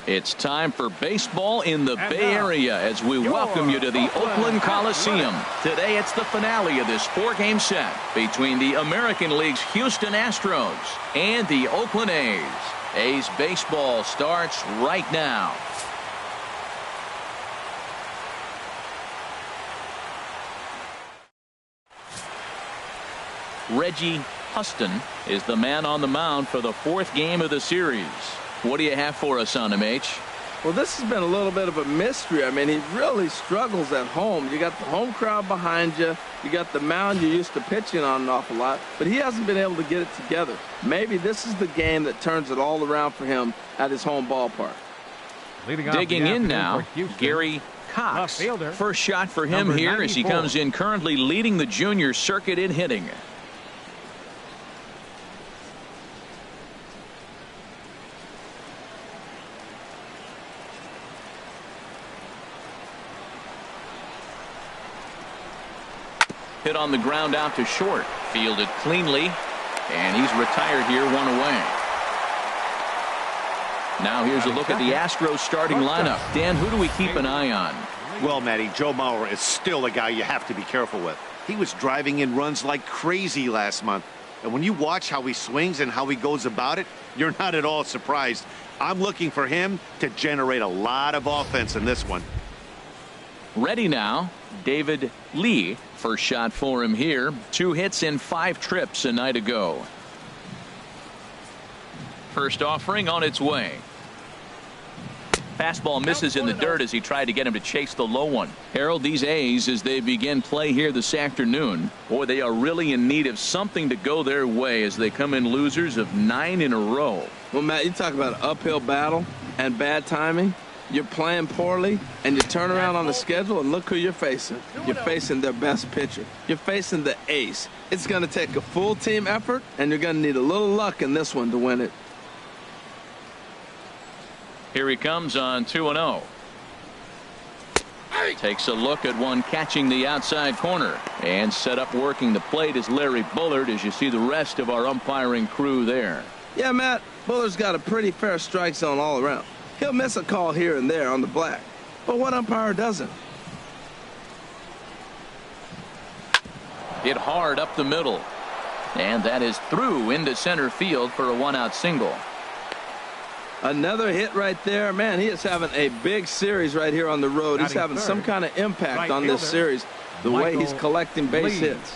It's time for baseball in the Bay Area as we welcome you to the Oakland Coliseum. Today it's the finale of this four-game set between the American League's Houston Astros and the Oakland A's. A's baseball starts right now. Reggie Huston is the man on the mound for the fourth game of the series. What do you have for us on him, H? Well, this has been a little bit of a mystery. I mean, he really struggles at home. You got the home crowd behind you. You got the mound you're used to pitching on an awful lot. But he hasn't been able to get it together. Maybe this is the game that turns it all around for him at his home ballpark. Digging in now, Gary Cox. First shot for him here as he comes in currently leading the junior circuit in hitting. Hit on the ground out to short. Fielded cleanly. And he's retired here, one away. Now here's a look at the Astros starting lineup. Dan, who do we keep an eye on? Well, Matty, Joe Mauer is still a guy you have to be careful with. He was driving in runs like crazy last month. And when you watch how he swings and how he goes about it, you're not at all surprised. I'm looking for him to generate a lot of offense in this one. Ready now, David Lee. First shot for him here. 2 hits in 5 trips a night ago. First offering on its way. Fastball misses in the dirt as he tried to get him to chase the low one. Harold, these A's, as they begin play here this afternoon, boy, they are really in need of something to go their way as they come in losers of 9 in a row. Well, Matt, you talk about an uphill battle and bad timing. You're playing poorly, and you turn around on the schedule, and look who you're facing. You're facing their best pitcher. You're facing the ace. It's going to take a full team effort, and you're going to need a little luck in this one to win it. Here he comes on 2-0. Takes a look at one catching the outside corner. And set up working the plate is Larry Bullard as you see the rest of our umpiring crew there. Yeah, Matt, Bullard's got a pretty fair strike zone all around. He'll miss a call here and there on the black. But what umpire doesn't? Hit hard up the middle. And that is through into center field for a 1-out single. Another hit right there. Man, he is having a big series right here on the road. He's having some kind of impact on this series, the way he's collecting base hits.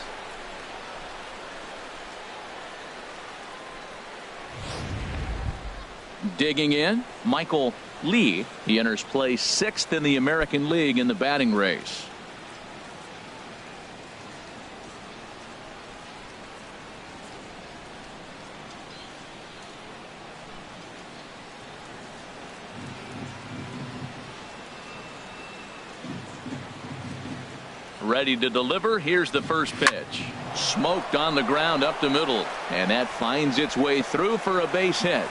Digging in, Michael Lee. He enters play 6th in the American League in the batting race. Ready to deliver. Here's the first pitch. Smoked on the ground up the middle. And that finds its way through for a base hit.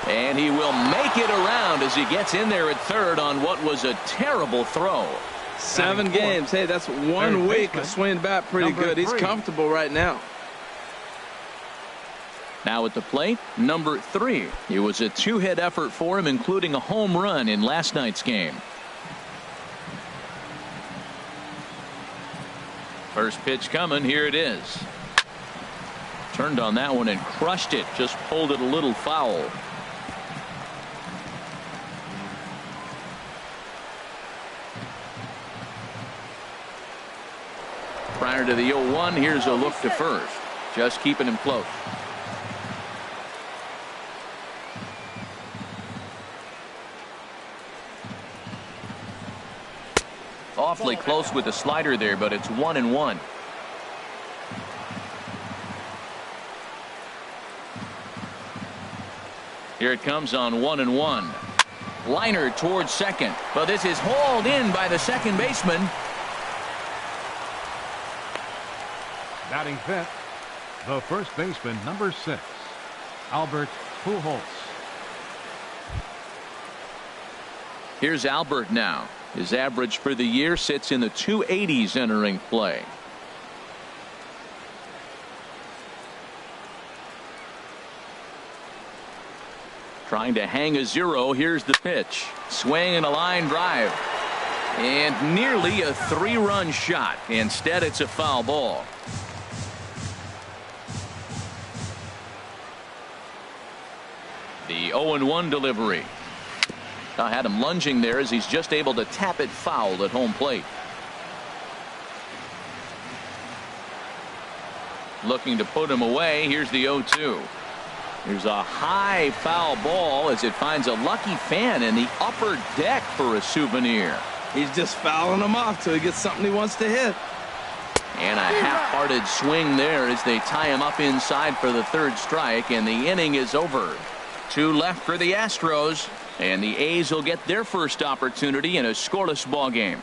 And he will make it around as he gets in there at third on what was a terrible throw. 7 games. Hey, that's 1 week of swinging bat pretty good. He's comfortable right now. Now at the plate, number 3. It was a 2-hit effort for him, including a home run in last night's game. First pitch coming. Here it is. Turned on that one and crushed it. Just pulled it a little foul. Prior to the 0-1, here's a look to first. Just keeping him close. Awfully close with the slider there, but it's 1-1. Here it comes on 1-1. Liner towards second, but this is hauled in by the second baseman. Batting 5th, the first baseman, number 6, Albert Pujols. Here's Albert now. His average for the year sits in the 280s entering play. Trying to hang a 0. Here's the pitch. Swing and a line drive. And nearly a 3-run shot. Instead, it's a foul ball. The 0-1 delivery. I had him lunging there as he's just able to tap it foul at home plate. Looking to put him away. Here's the 0-2. There's a high foul ball as it finds a lucky fan in the upper deck for a souvenir. He's just fouling him off till he gets something he wants to hit. And a half-hearted swing there as they tie him up inside for the 3rd strike, and the inning is over. 2 left for the Astros, and the A's will get their first opportunity in a scoreless ball game.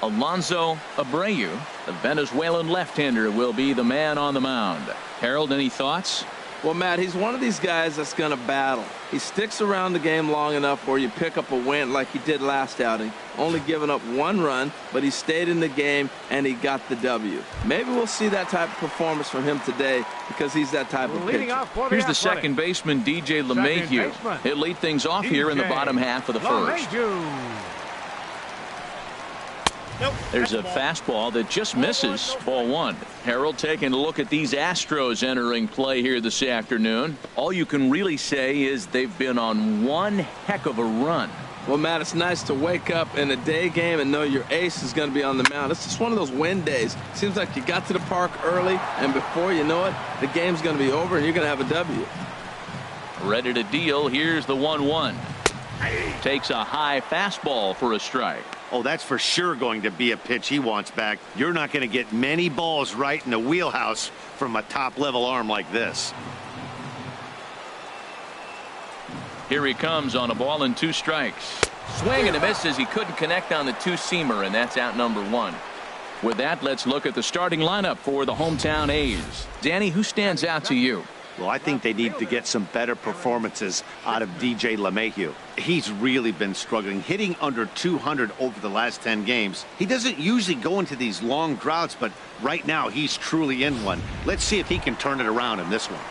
Alonso Abreu, the Venezuelan left-hander, will be the man on the mound. Harold, any thoughts? Well, Matt, he's one of these guys that's going to battle. He sticks around the game long enough where you pick up a win like he did last outing. Only giving up 1 run, but he stayed in the game and he got the W. Maybe we'll see that type of performance from him today because he's that type of pitcher. Here's the second baseman, DJ LeMahieu. He'll lead things off here in the bottom half of the first. There's a fastball that just misses. Ball 1. Harold, taking a look at these Astros entering play here this afternoon. All you can really say is they've been on one heck of a run. Well, Matt, it's nice to wake up in a day game and know your ace is going to be on the mound. It's just one of those win days. Seems like you got to the park early, and before you know it, the game's going to be over and you're going to have a W. Ready to deal. Here's the 1-1. Takes a high fastball for a strike. Oh, that's for sure going to be a pitch he wants back. You're not going to get many balls right in the wheelhouse from a top-level arm like this. Here he comes on a ball and 2 strikes. Swing and a miss as he couldn't connect on the 2-seamer, and that's out number 1. With that, let's look at the starting lineup for the hometown A's. Danny, who stands out to you? Well, I think they need to get some better performances out of DJ LeMahieu. He's really been struggling, hitting under 200 over the last 10 games. He doesn't usually go into these long droughts, but right now he's truly in one. Let's see if he can turn it around in this one.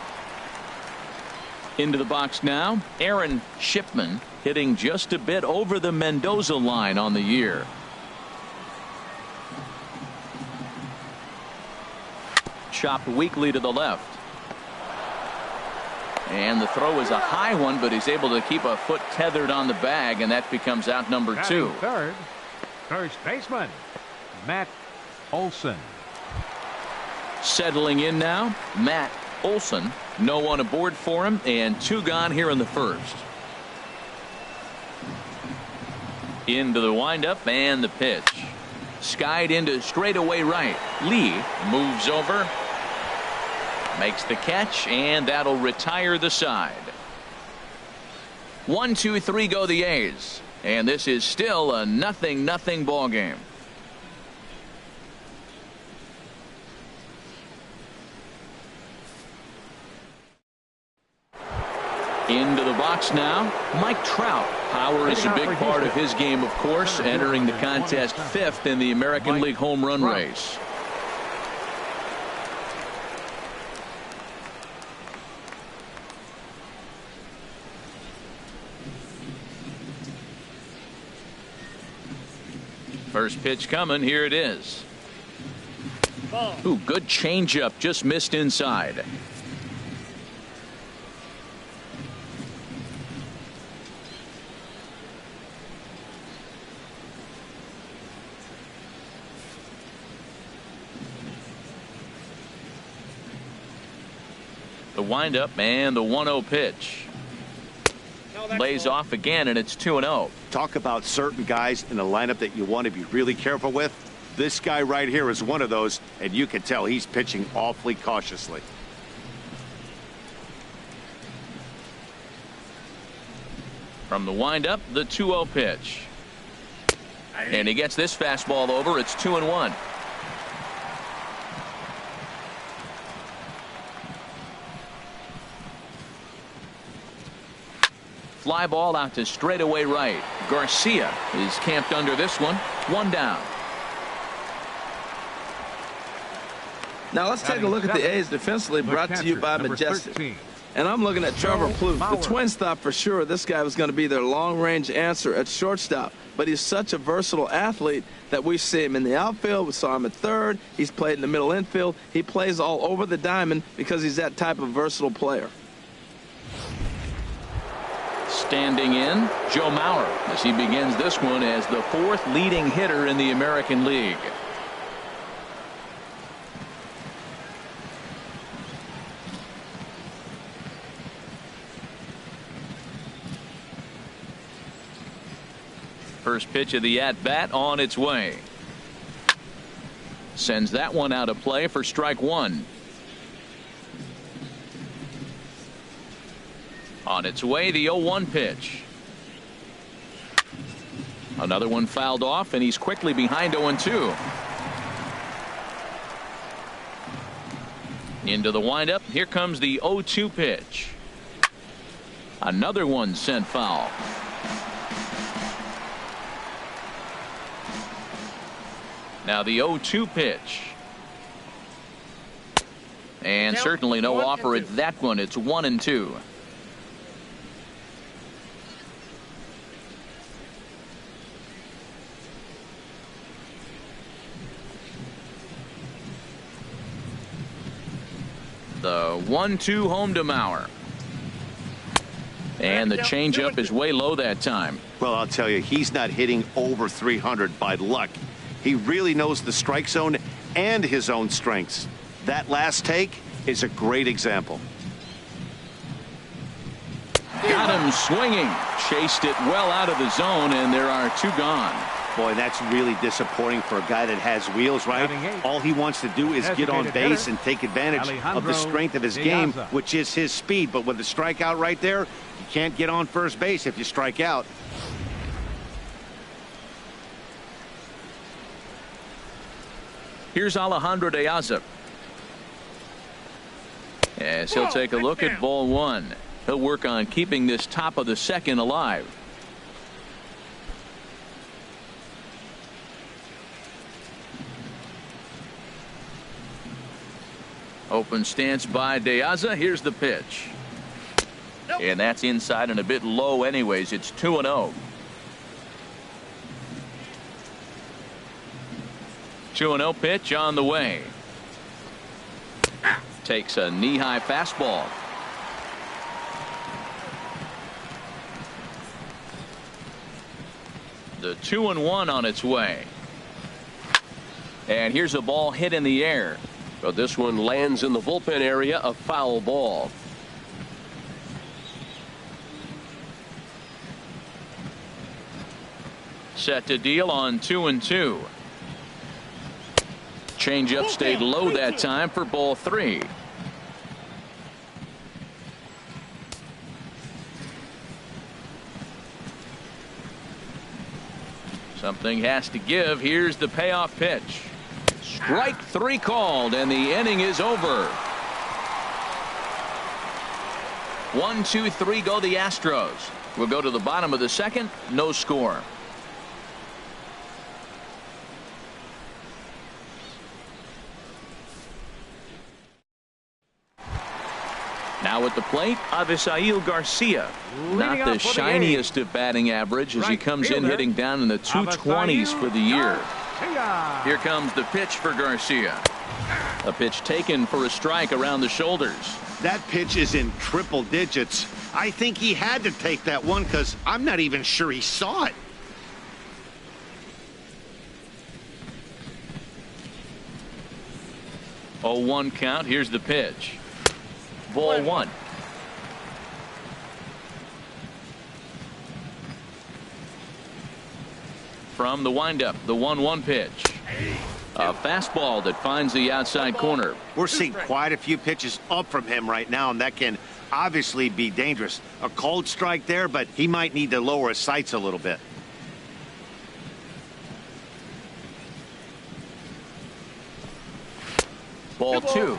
Into the box now, Aaron Shipman, hitting just a bit over the Mendoza line on the year. Chopped weakly to the left. And the throw is a high one, but he's able to keep a foot tethered on the bag, and that becomes out number 2. Third, first baseman, Matt Olson. Settling in now, Matt Olson. No one aboard for him, and 2 gone here in the first. Into the windup and the pitch. Skied into straightaway right. Lee moves over. Makes the catch, and that'll retire the side. 1, 2, 3 go the A's, and this is still a 0-0 ball game. Into the box now, Mike Trout. Power is a big part of his game, of course, entering the contest 5th in the American League home run race. First pitch coming. Here it is. Ooh, good changeup, just missed inside. The windup and the 1-0 pitch. Lays off again, and it's 2-0. Talk about certain guys in the lineup that you want to be really careful with. This guy right here is one of those, and you can tell he's pitching awfully cautiously. From the windup, the 2-0 pitch. And he gets this fastball over. It's 2-1. Fly ball out to straightaway right. Garcia is camped under this one. 1 down. Now let's take a look at the A's defensively, brought to you by Majestic. And I'm looking at Trevor Plouffe. The Twins thought for sure this guy was going to be their long-range answer at shortstop. But he's such a versatile athlete that we see him in the outfield. We saw him at third. He's played in the middle infield. He plays all over the diamond because he's that type of versatile player. Standing in, Joe Mauer, as he begins this one as the 4th leading hitter in the American League. First pitch of the at-bat on its way. Sends that one out of play for strike 1. On its way, the 0-1 pitch. Another one fouled off, and he's quickly behind 0-2. Into the windup. Here comes the 0-2 pitch. Another one sent foul. Now the 0-2 pitch. And certainly no offer at that one. It's 1-2. The 1-2 home to Mauer. And the changeup is way low that time. Well, I'll tell you, he's not hitting over 300 by luck. He really knows the strike zone and his own strengths. That last take is a great example. Got him swinging. Chased it well out of the zone, and there are 2 gone. Boy, that's really disappointing for a guy that has wheels, right? All he wants to do is get on base and take advantage of the strength of his game, which is his speed. But with the strikeout right there, you can't get on first base if you strike out. Here's Alejandro de Aza. As he'll take a look at ball 1. He'll work on keeping this top of the second alive. Open stance by de Aza. Here's the pitch. And that's inside and a bit low anyways. It's 2-0. 2-0 pitch on the way. Takes a knee-high fastball. The 2-1 on its way. And here's a ball hit in the air. But this one lands in the bullpen area, a foul ball. Set to deal on 2-2. Changeup stayed low that time for ball 3. Something has to give. Here's the payoff pitch. Strike 3 called, and the inning is over. 1, 2, 3 go the Astros. We'll go to the bottom of the second. No score. Now at the plate, Avisail Garcia. Not the shiniest of batting average as he comes in hitting down in the 220s for the year. Here comes the pitch for Garcia. A pitch taken for a strike around the shoulders. That pitch is in triple digits. I think he had to take that one because I'm not even sure he saw it. Oh, 1 count. Here's the pitch. Ball 1. From the windup, the 1-1 pitch. A fastball that finds the outside corner. We're seeing quite a few pitches up from him right now, and that can obviously be dangerous. A cold strike there, but he might need to lower his sights a little bit. Ball 2.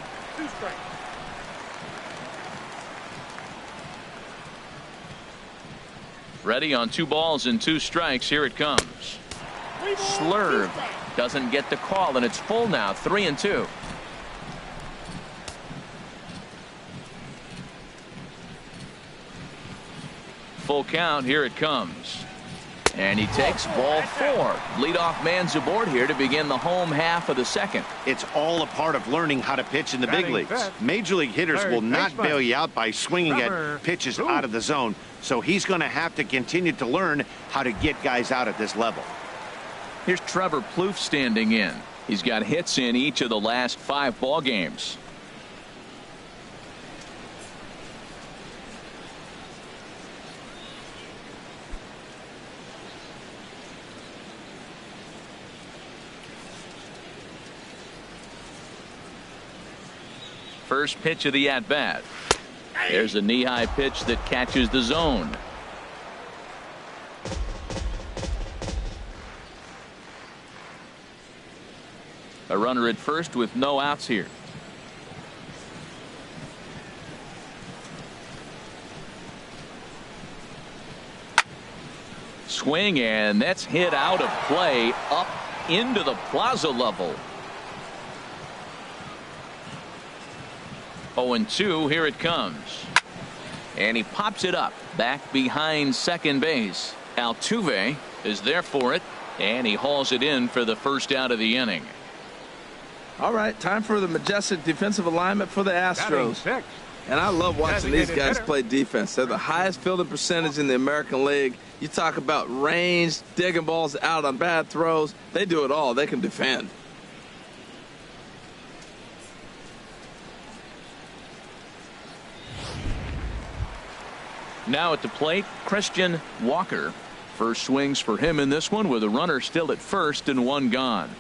Ready on 2 balls and 2 strikes. Here it comes. Slurve doesn't get the call, and it's full now. 3-2. full count. Here it comes. And he takes ball 4. Leadoff man's aboard here to begin the home half of the second. It's all a part of learning how to pitch in the big leagues. Major league hitters will not bail you out by swinging at pitches out of the zone. So he's going to have to continue to learn how to get guys out at this level. Here's Trevor Plouffe standing in. He's got hits in each of the last 5 ball games. First pitch of the at-bat. There's a knee-high pitch that catches the zone. A runner at first with no outs here. Swing, and that's hit out of play up into the plaza level. 0-2, here it comes. And he pops it up back behind second base. Altuve is there for it, and he hauls it in for the first out of the inning. All right, time for the majestic defensive alignment for the Astros. And I love watching these guys play defense. They're the highest fielding percentage in the American League. You talk about range, digging balls out on bad throws. They do it all. They can defend. Now at the plate, Christian Walker. First swings for him in this one with a runner still at first and 1 gone.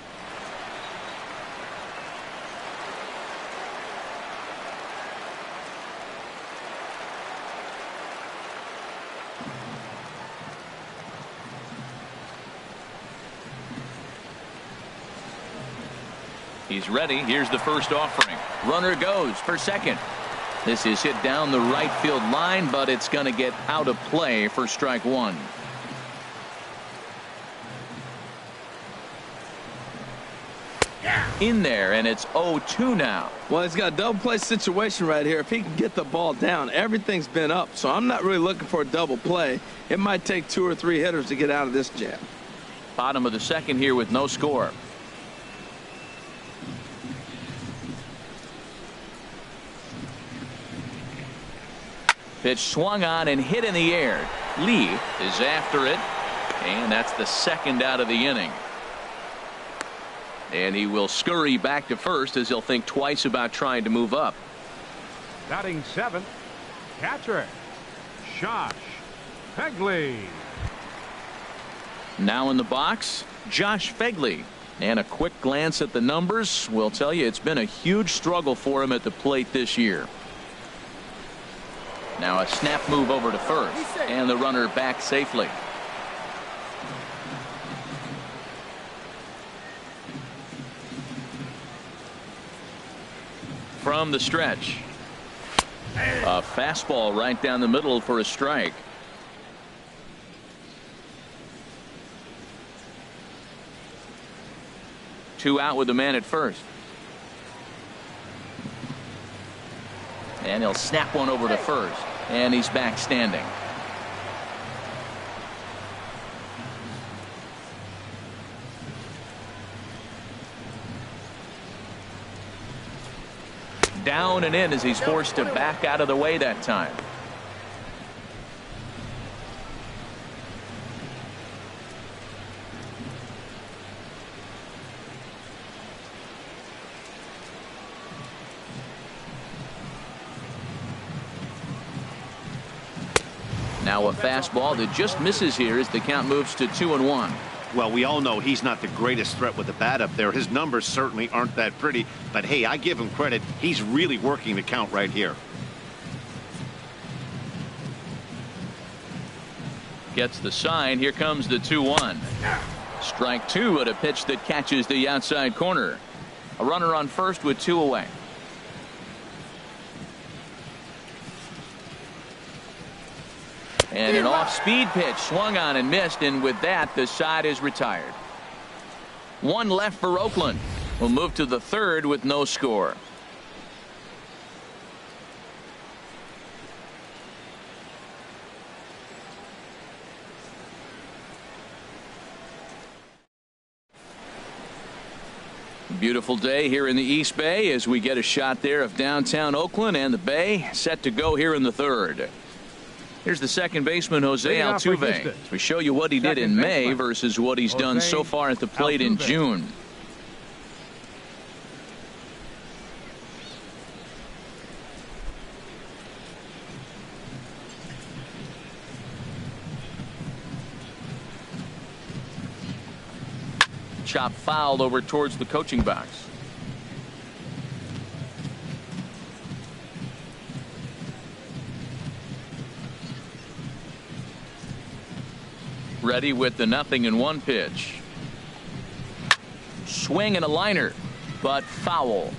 He's ready. Here's the first offering. Runner goes for second. This is hit down the right field line, but it's going to get out of play for strike 1. In there, and it's 0-2 now. Well, he's got a double play situation right here. If he can get the ball down, everything's been up. So I'm not really looking for a double play. It might take 2 or 3 hitters to get out of this jam. Bottom of the second here with no score. Pitch swung on and hit in the air. Lee is after it, and that's the second out of the inning. And he will scurry back to first as he'll think twice about trying to move up. Batting 7th, catcher Josh Phegley. Now in the box, Josh Phegley. And a quick glance at the numbers will tell you it's been a huge struggle for him at the plate this year. Now a snap move over to first, and the runner back safely. From the stretch, a fastball right down the middle for a strike. Two out with the man at first. And he'll snap one over to first. And he's back standing. Down and in as he's forced to back out of the way that time. Now a fastball that just misses here as the count moves to 2-1. Well, we all know he's not the greatest threat with the bat up there. His numbers certainly aren't that pretty. But, hey, I give him credit. He's really working the count right here. Gets the sign. Here comes the 2-1. Strike 2 at a pitch that catches the outside corner. A runner on first with 2 away. And an off-speed pitch swung on and missed, and with that the side is retired. 1 left for Oakland. We'll move to the third with no score. Beautiful day here in the East Bay as we get a shot there of downtown Oakland, and the Bay set to go here in the third. Here's the second baseman, Jose Altuve, as we show you what he did in May versus what he's done so far at the plate in June. Chop foul over towards the coaching box. Ready with the 0-1 pitch. Swing and a liner, but foul.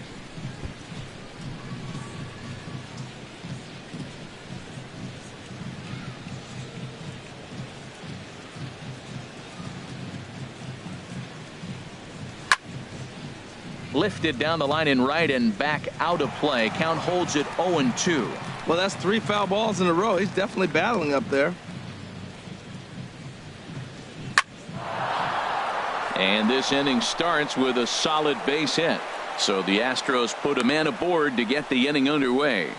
Lifted down the line in right and back out of play. Count holds it 0-2. Well, that's 3 foul balls in a row. He's definitely battling up there. And this inning starts with a solid base hit. So the Astros put a man aboard to get the inning underway.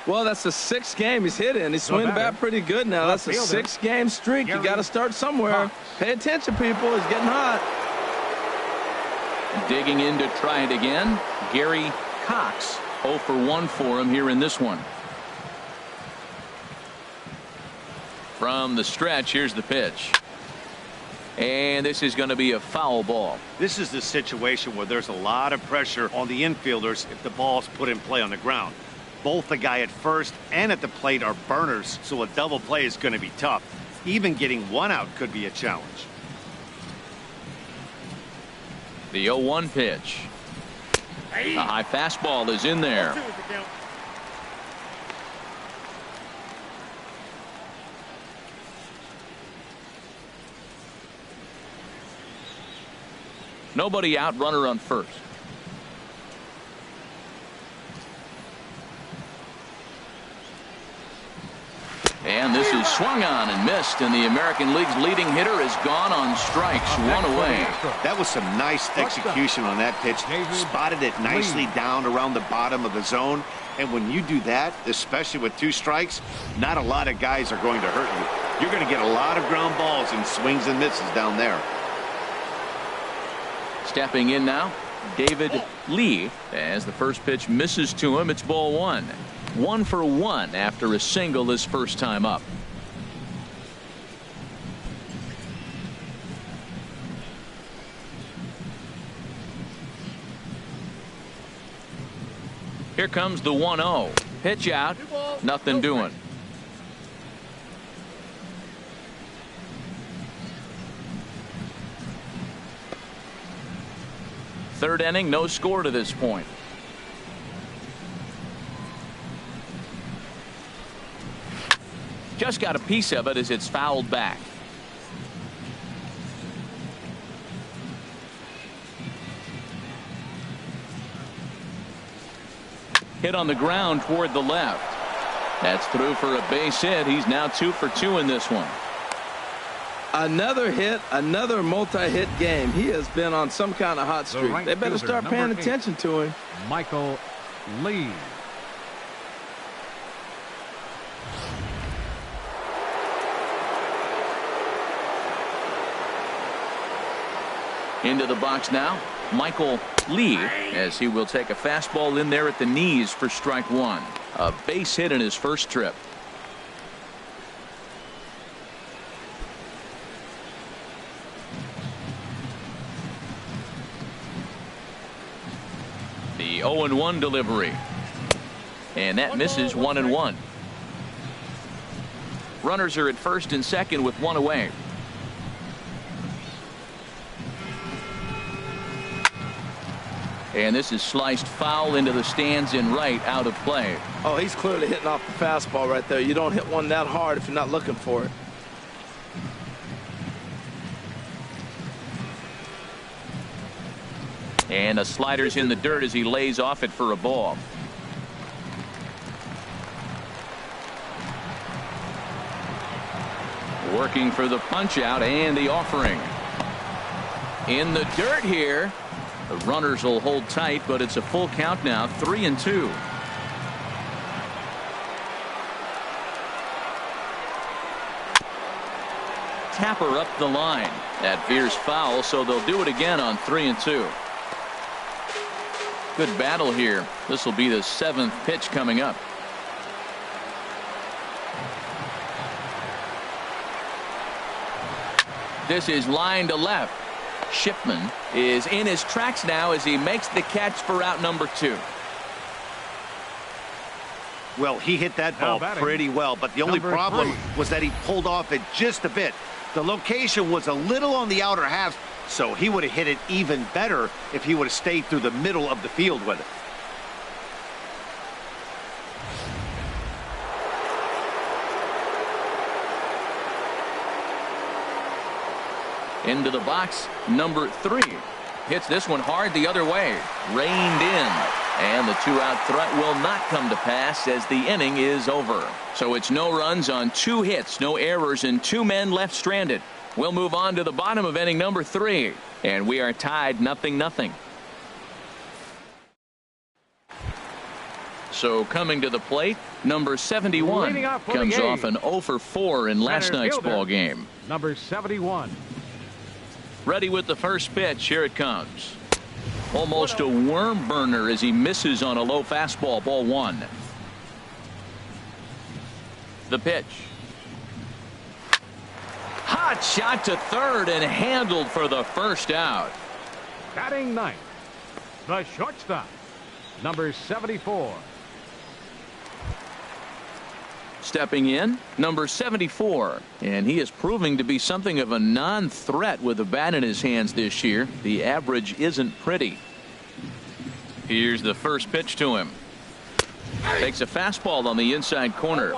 Well, that's the 6th game he's hit in. He's swinging the bat pretty good now. That's a 6-game streak. You got to start somewhere. Pay attention, people. He's getting hot. Digging in to try it again, Gary Cox. 0 for 1 for him here in this one. From the stretch, here's the pitch. And this is going to be a foul ball. This is the situation where there's a lot of pressure on the infielders if the ball's put in play on the ground. Both the guy at first and at the plate are burners, so a double play is going to be tough. Even getting one out could be a challenge. The 0-1 pitch. The high fastball is in there. Nobody out, runner on first. And this is swung on and missed, and the American League's leading hitter is gone on strikes, 1 away. That was some nice execution on that pitch. Spotted it nicely down around the bottom of the zone. And when you do that, especially with 2 strikes, not a lot of guys are going to hurt you. You're going to get a lot of ground balls and swings and misses down there. Stepping in now, David Lee, as the first pitch misses to him. It's ball 1. 1 for 1 after a single his first time up. Here comes the 1-0. Pitch out. Nothing doing. Third inning, no score to this point. Just got a piece of it as it's fouled back. Hit on the ground toward the left. That's through for a base hit. He's now 2 for 2 in this one. Another hit, another multi-hit game. He has been on some kind of hot streak. They better start paying attention to him. Michael Lee. Into the box now, Michael Lee, as he will take a fastball in there at the knees for strike 1. A base hit in his first trip. The 0-1 delivery. And that misses 1-1. Runners are at first and second with 1 away. And this is sliced foul into the stands in right, out of play. Oh, he's clearly hitting off the fastball right there. You don't hit one that hard if you're not looking for it. And a slider's in the dirt as he lays off it for a ball. Working for the punch out and the offering. In the dirt here. The runners will hold tight, but it's a full count now, 3-2. Tapper up the line. That veers foul, so they'll do it again on 3-2. Good battle here. This will be the 7th pitch coming up. This is line to left. Shipman is in his tracks now as he makes the catch for out number 2. Well, he hit that ball pretty well, but the only problem was that he pulled off it just a bit. The location was a little on the outer half, so he would have hit it even better if he would have stayed through the middle of the field with it. Into the box, number 3. Hits this one hard the other way. Reined in. And the 2-out threat will not come to pass as the inning is over. So it's no runs on 2 hits, no errors, and 2 men left stranded. We'll move on to the bottom of inning number 3. And we are tied 0-0. So coming to the plate, number 71 comes off an 0 for 4 in last night's ball game. Number 71. Ready with the first pitch. Here it comes. Almost a worm burner as he misses on a low fastball. Ball 1. The pitch. Hot shot to third and handled for the first out. Batting 9th, the shortstop, number 74. Stepping in, number 74, and he is proving to be something of a non-threat with the bat in his hands this year. The average isn't pretty. Here's the first pitch to him. Takes a fastball on the inside corner.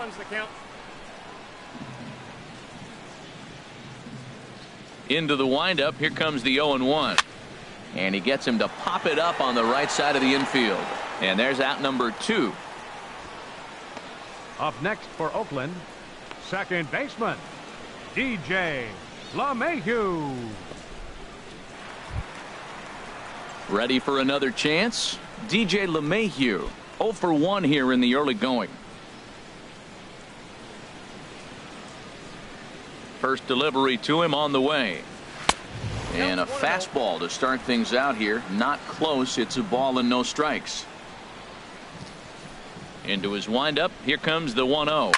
Into the windup. Here comes the 0-1. And he gets him to pop it up on the right side of the infield. And there's out number 2. Up next for Oakland, second baseman, DJ LeMahieu. Ready for another chance? DJ LeMahieu, 0 for 1 here in the early going. First delivery to him on the way. And a fastball to start things out here. Not close. It's a ball and no strikes. Into his windup. Here comes the 1-0.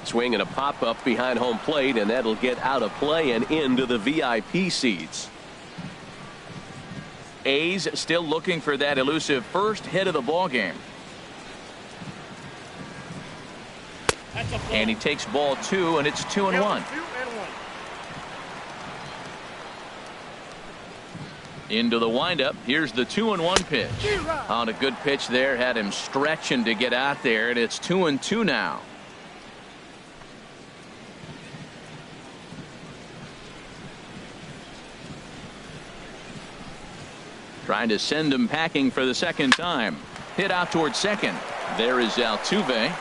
Swing and a pop up behind home plate, and that'll get out of play and into the VIP seats. A's still looking for that elusive first hit of the ball game. And he takes ball 2, and it's 2-1. Into the windup. Here's the 2-1 pitch. On a good pitch there, had him stretching to get out there, and it's 2-2 now. Trying to send him packing for the second time. Hit out towards second. There is Altuve.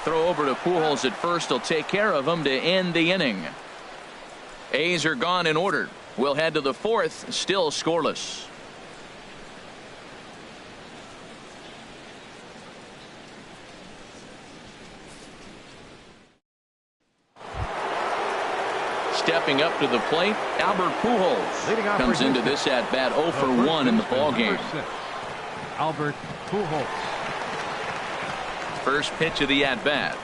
Throw over to Pujols at first. He'll take care of him to end the inning. A's are gone in order. We'll head to the 4th, still scoreless. Stepping up to the plate, Albert Pujols comes into this at bat 0 for 1 in the ball game. Albert Pujols. First pitch of the at bat.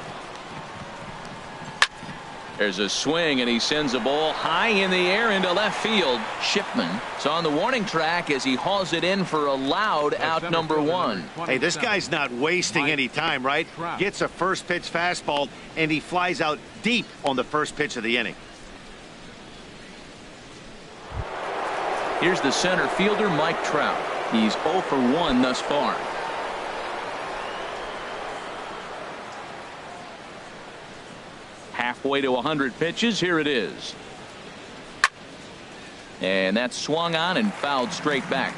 There's a swing, and he sends a ball high in the air into left field. Shipman is on the warning track as he hauls it in for a loud out number 1. Hey, this guy's not wasting any time, right? Gets a first pitch fastball, and he flies out deep on the first pitch of the inning. Here's the center fielder, Mike Trout. He's 0 for 1 thus far. Halfway to 100 pitches. Here it is. And that's swung on and fouled straight back.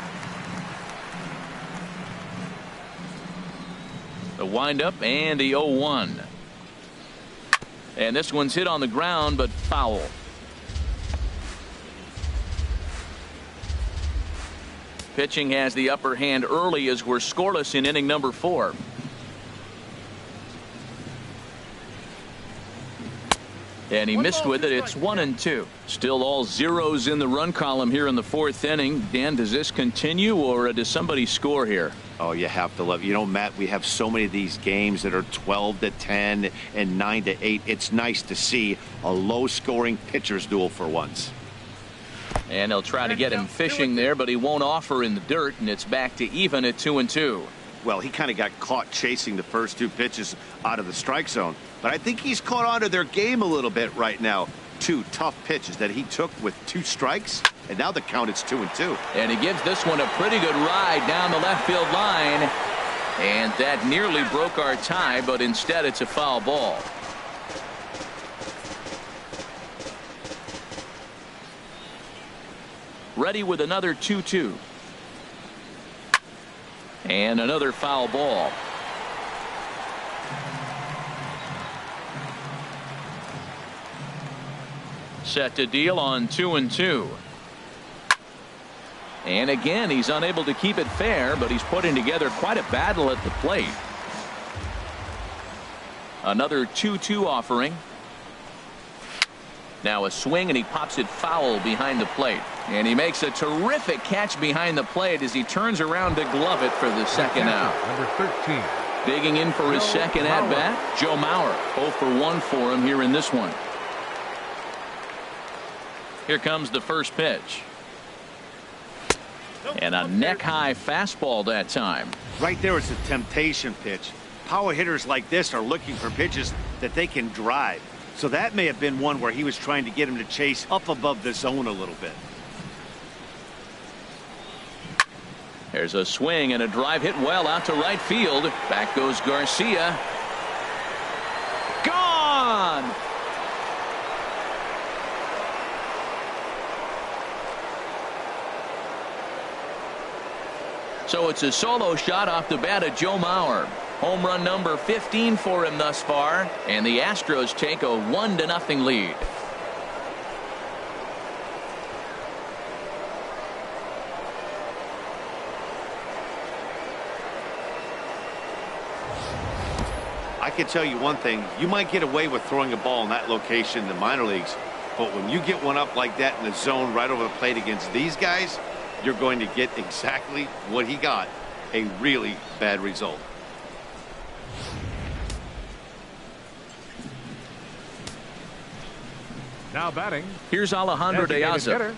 The windup and the 0-1. And this one's hit on the ground, but foul. pitching has the upper hand early as we're scoreless in inning number 4. And he missed with it. It's 1-2. Still all zeros in the run column here in the 4th inning. Dan, does this continue, or does somebody score here? Oh, you have to love. You know, Matt, we have so many of these games that are 12-10 and 9-8. It's nice to see a low-scoring pitcher's duel for once. And they'll try to get him fishing there, but he won't offer in the dirt, and it's back to even at 2-2. Well, he kind of got caught chasing the first 2 pitches out of the strike zone. But I think he's caught on to their game a little bit right now. 2 tough pitches that he took with 2 strikes, and now the count is 2-2. And he gives this one a pretty good ride down the left field line. And that nearly broke our tie, but instead it's a foul ball. Ready with another 2-2. And another foul ball. Set to deal on 2-2. And again, he's unable to keep it fair, but he's putting together quite a battle at the plate. Another 2-2 offering. Now a swing, and he pops it foul behind the plate. And he makes a terrific catch behind the plate as he turns around to glove it for the second out. Number 13. Digging in for his second at-bat, Joe Mauer. 0 for 1 for him here in this one. Here comes the first pitch. And a neck-high fastball that time. Right there is a temptation pitch. Power hitters like this are looking for pitches that they can drive. So that may have been one where he was trying to get him to chase up above the zone a little bit. There's a swing and a drive hit well out to right field. Back goes Garcia. Gone! So it's a solo shot off the bat of Joe Mauer. Home run number 15 for him thus far, and the Astros take a 1-0 lead. I can tell you one thing, you might get away with throwing a ball in that location in the minor leagues, but when you get one up like that in the zone right over the plate against these guys, you're going to get exactly what he got, a really bad result. Now batting. Here's Alejandro De Aza.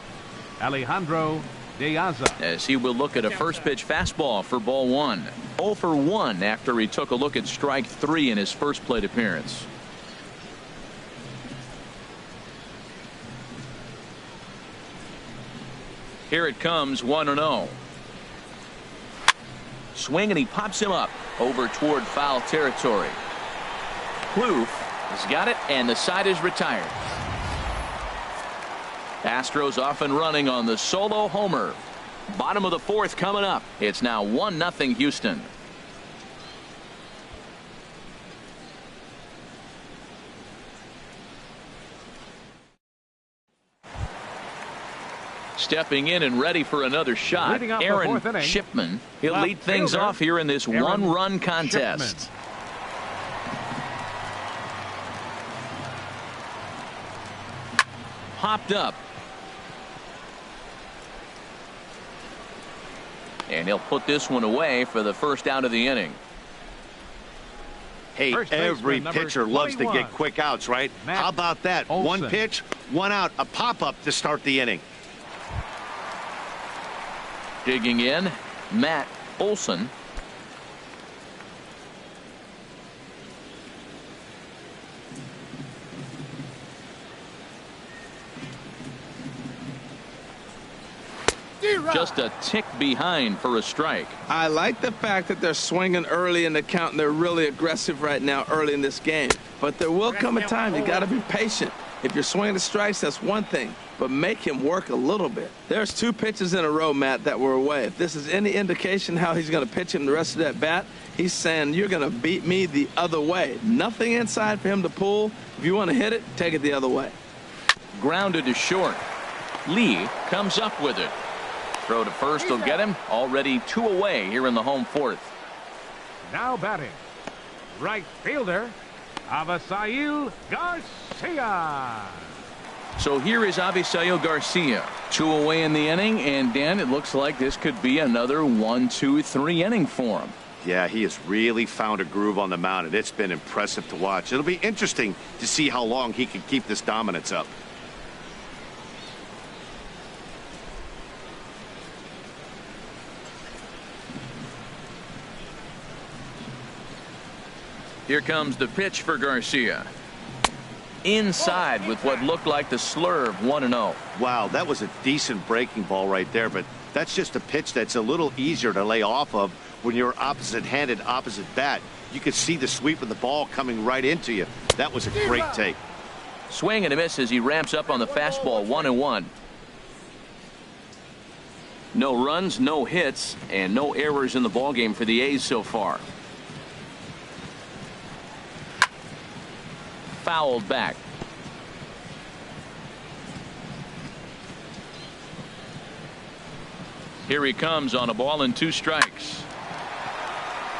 Alejandro De Aza. As he will look at a first pitch fastball for ball 1. 0 for 1 after he took a look at strike 3 in his first plate appearance. Here it comes, 1-0. Swing, and he pops him up over toward foul territory. Kloof has got it, and the side is retired. Astros off and running on the solo homer. Bottom of the 4th coming up. It's now 1-0 Houston. Stepping in and ready for another shot, Aaron Shipman. He'll lead things off here in this one-run contest. Popped up. And he'll put this one away for the first out of the inning. Hey, every pitcher loves to get quick outs, right? How about that? One pitch, 1 out, a pop-up to start the inning. Digging in, Matt Olson. Just a tick behind for a strike. I like the fact that they're swinging early in the count, and they're really aggressive right now early in this game. But there will come a time you got to be patient. If you're swinging the strikes, that's one thing, but make him work a little bit. There's 2 pitches in a row, Matt, that were away. If this is any indication how he's going to pitch him the rest of that bat, he's saying you're going to beat me the other way. Nothing inside for him to pull. If you want to hit it, take it the other way. Grounded to short. Lee comes up with it. Throw to first will get him. Already 2 away here in the home fourth. Now batting, right fielder, Avisail Garcia. So here is Avisail Garcia. 2 away in the inning, and Dan, it looks like this could be another 1, 2, 3 inning for him. Yeah, he has really found a groove on the mound, and it's been impressive to watch. It'll be interesting to see how long he can keep this dominance up. Here comes the pitch for Garcia. Inside with what looked like the slurve, 1-0. Wow, that was a decent breaking ball right there, but that's just a pitch that's a little easier to lay off of when you're opposite-handed, opposite bat. You could see the sweep of the ball coming right into you. That was a great take. Swing and a miss as he ramps up on the fastball, 1-1. No runs, no hits, and no errors in the ballgame for the A's so far. Fouled back. Here he comes on a ball and 2 strikes.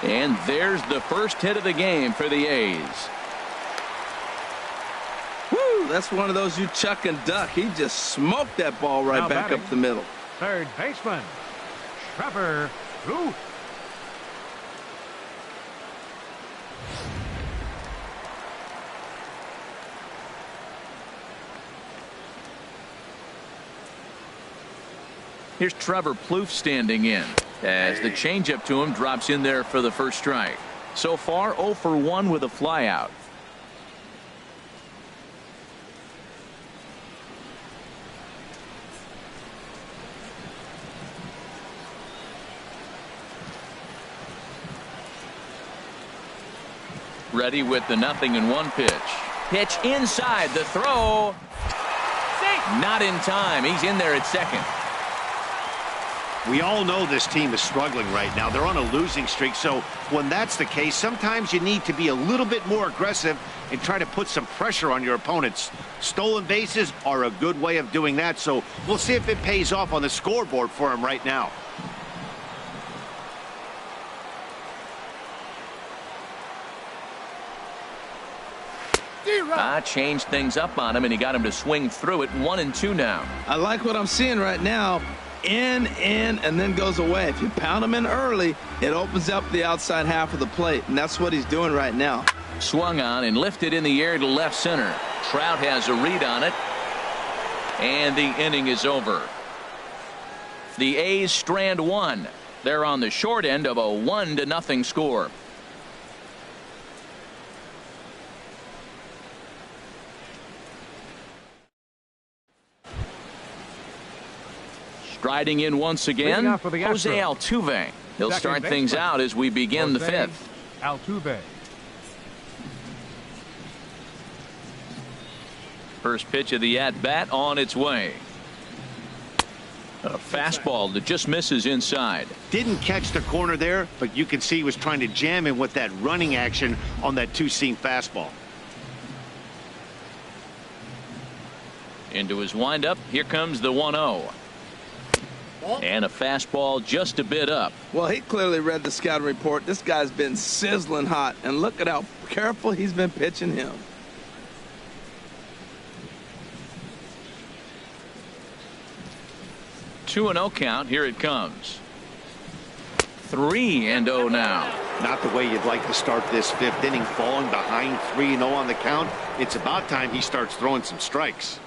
And there's the first hit of the game for the A's. Woo, that's one of those you chuck and duck. He just smoked that ball right Now back batting, up the middle. third baseman, Trevor Roof. Here's Trevor Plouffe standing in as the changeup to him drops in there for the first strike. So far 0 for 1 with a flyout. Ready with the 0-1 pitch. Pitch inside, the throw. Not in time. He's in there at second. We all know this team is struggling right now. They're on a losing streak, so when that's the case, sometimes you need to be a little bit more aggressive and try to put some pressure on your opponents. Stolen bases are a good way of doing that, so we'll see if it pays off on the scoreboard for him right now. Changed things up on him, and he got him to swing through it. 1-2 now. I like what I'm seeing right now. In, and then goes away. If you pound him in early, it opens up the outside half of the plate, and that's what he's doing right now. Swung on and lifted in the air to left center. Trout has a read on it, and the inning is over. The A's strand 1. They're on the short end of a 1-0 score. Striding in once again, Jose Altuve. He'll start things out as we begin the 5th. Altuve. First pitch of the at-bat on its way. A fastball that just misses inside. Didn't catch the corner there, but you can see he was trying to jam him with that running action on that 2-seam fastball. Into his windup. Here comes the 1-0. And a fastball just a bit up. Well, he clearly read the scouting report. This guy's been sizzling hot, and look at how careful he's been pitching him. Two 2-0 count. Here it comes. 3-0 now. Not the way you'd like to start this 5th inning, falling behind 3-0 on the count. It's about time he starts throwing some strikes.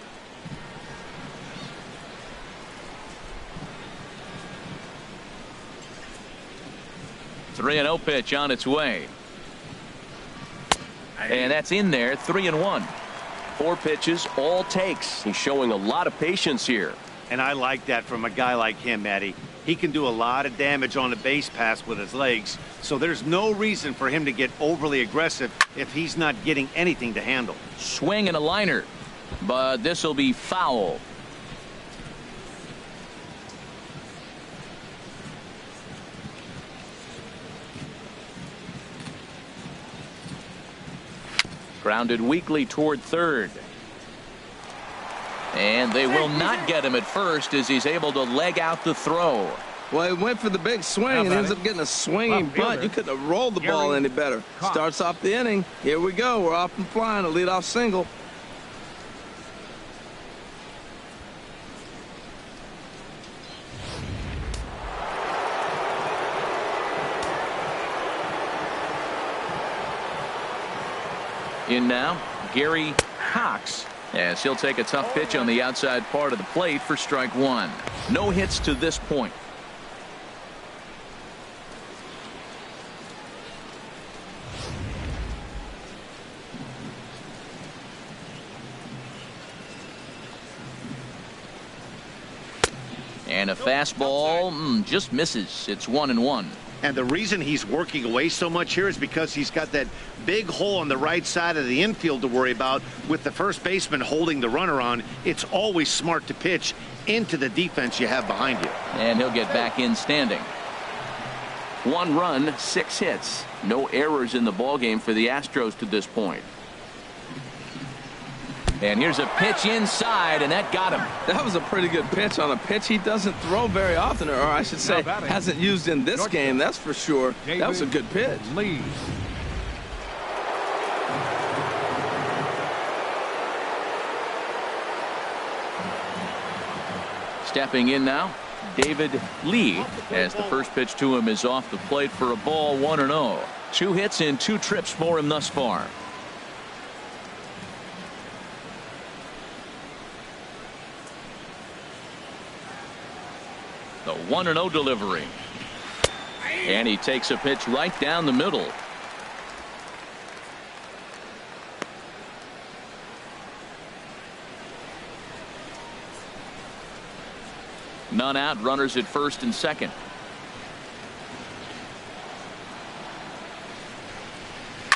Three 3-0 pitch on its way. And that's in there. 3-1. 4 pitches, all takes. He's showing a lot of patience here. And I like that from a guy like him, Eddie. He can do a lot of damage on a base pass with his legs, so there's no reason for him to get overly aggressive if he's not getting anything to handle. Swing and a liner, but this will be foul. Grounded weakly toward third. And they will not get him at first as he's able to leg out the throw. Well, he went for the big swing and ends up getting a swinging bunt. You couldn't have rolled the ball any better. Starts off the inning. Here we go. We're off and flying. A leadoff single. In now, Gary Cox, as he'll take a tough pitch on the outside part of the plate for strike one. No hits to this point. And a fastball just misses. It's 1-1. And the reason he's working away so much here is because he's got that big hole on the right side of the infield to worry about with the first baseman holding the runner on. It's always smart to pitch into the defense you have behind you. And he'll get back in standing. 1 run, 6 hits. No errors in the ballgame for the Astros to this point. And here's a pitch inside, and that got him. That was a pretty good pitch on a pitch he doesn't throw very often, or I should say hasn't used in this game, that's for sure. That was a good pitch. Stepping in now, David Lee, as the first pitch to him is off the plate for a ball, 1-0. 2 hits and 2 trips for him thus far. The 1-0 delivery. And he takes a pitch right down the middle. None out, runners at first and second.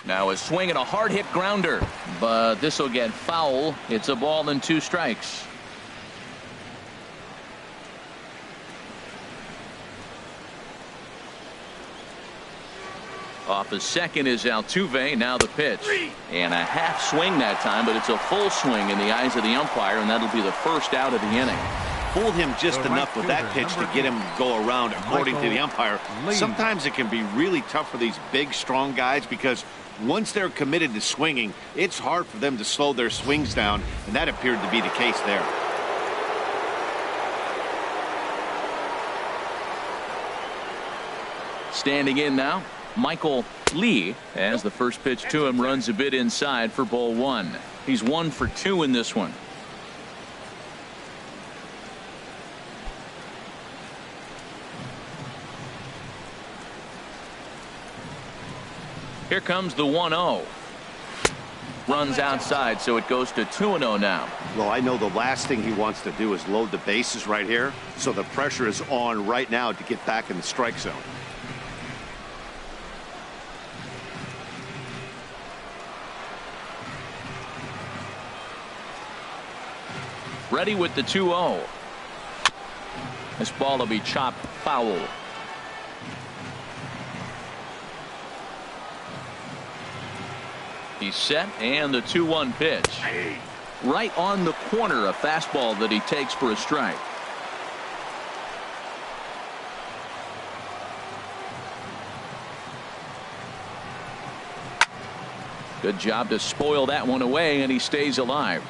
Now a swing and a hard hit grounder, but this will get foul. It's a ball and 2 strikes. Off the second is Altuve. Now the pitch. And a half swing that time, but it's a full swing in the eyes of the umpire, and that'll be the first out of the inning. Fooled him just enough with that pitch to get him to go around, according to the umpire. Sometimes it can be really tough for these big, strong guys because once they're committed to swinging, it's hard for them to slow their swings down, and that appeared to be the case there. Standing in now, Michael Lee, as the first pitch to him runs a bit inside for ball 1. He's 1 for 2 in this one. Here comes the 1-0. Runs outside, so it goes to 2-0 now. Well, I know the last thing he wants to do is load the bases right here, so the pressure is on right now to get back in the strike zone. Ready with the 2-0. This ball will be chopped foul. He's set, and the 2-1 pitch. Right on the corner, a fastball that he takes for a strike. Good job to spoil that one away, and he stays alive.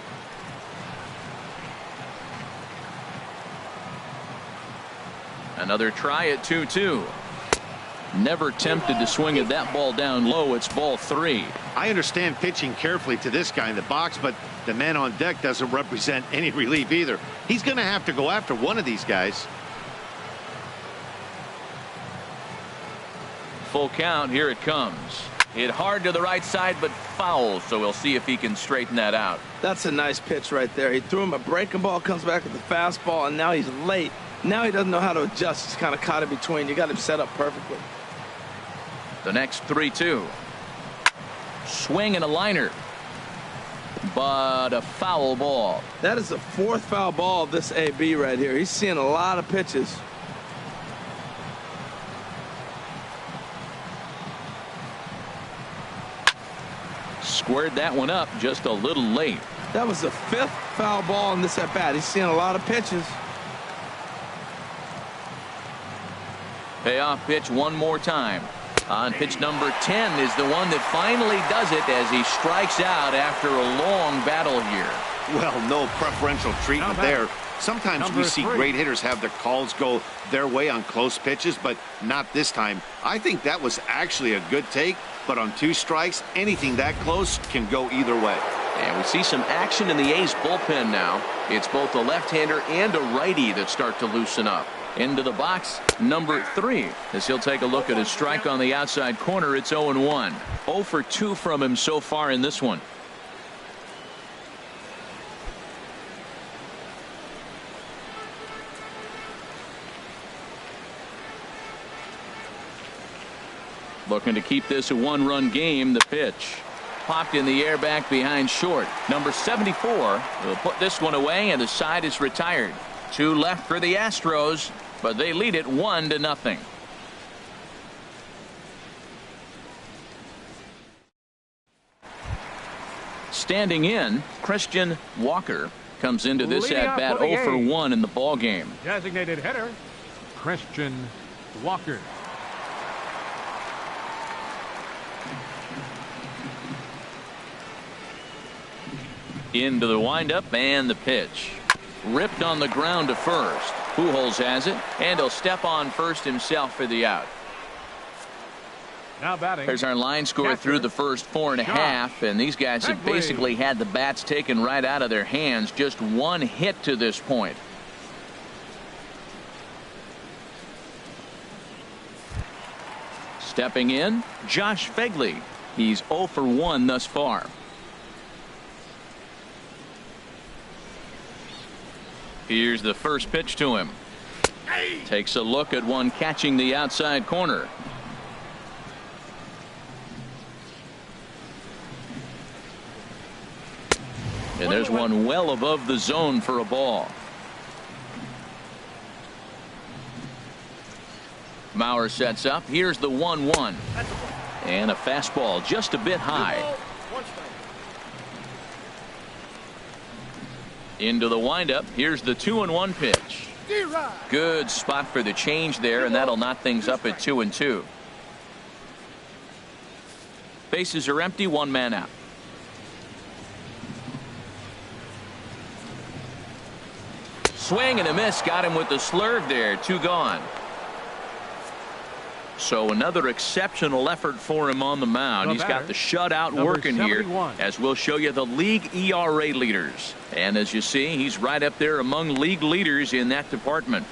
Another try at 2-2. Never tempted to swing at that ball down low. It's ball 3. I understand pitching carefully to this guy in the box, but the man on deck doesn't represent any relief either. He's going to have to go after one of these guys. Full count. Here it comes. Hit hard to the right side, but foul, so we'll see if he can straighten that out. That's a nice pitch right there. He threw him a breaking ball, comes back with the fastball, and now he's late. Now he doesn't know how to adjust. He's kind of caught in between. You got him set up perfectly. The next 3-2. Swing and a liner, but a foul ball. That is the 4th foul ball of this AB right here. He's seeing a lot of pitches. Squared that one up just a little late. That was the 5th foul ball in this at-bat. He's seeing a lot of pitches. Payoff pitch one more time. On pitch number 10 is the one that finally does it as he strikes out after a long battle here. Well, no preferential treatment there. Sometimes we see great hitters have their calls go their way on close pitches, but not this time. I think that was actually a good take, but on 2 strikes, anything that close can go either way. And we see some action in the A's bullpen now. It's both a left-hander and a righty that start to loosen up. Into the box, number 3, as he'll take a look at his strike on the outside corner. It's 0-1. 0 for 2 from him so far in this one. Looking to keep this a 1-run game. The pitch popped in the air back behind short. Number 74 will put this one away, and the side is retired. 2 left for the Astros, but they lead it 1-0. Standing in, Christian Walker comes into this at-bat 0 for 1 in the ball game. Designated hitter, Christian Walker. Into the windup and the pitch. Ripped on the ground to first. Pujols has it, and he'll step on first himself for the out. Now batting. There's our line score through the first 4.5, and these guys have basically had the bats taken right out of their hands. Just 1 hit to this point. Stepping in, Josh Phegley. He's 0 for 1 thus far. Here's the first pitch to him. Takes a look at one catching the outside corner. And there's one well above the zone for a ball. Mauer sets up. Here's the 1-1. And a fastball just a bit high. Into the windup. Here's the 2-1 pitch. Good spot for the change there, and that'll knot things up at 2-2. Bases are empty, 1 man out. Swing and a miss. Got him with the slurve there. 2 gone. So another exceptional effort for him on the mound. He's got the shutout working here, as we'll show you the league ERA leaders. And as you see, he's right up there among league leaders in that department.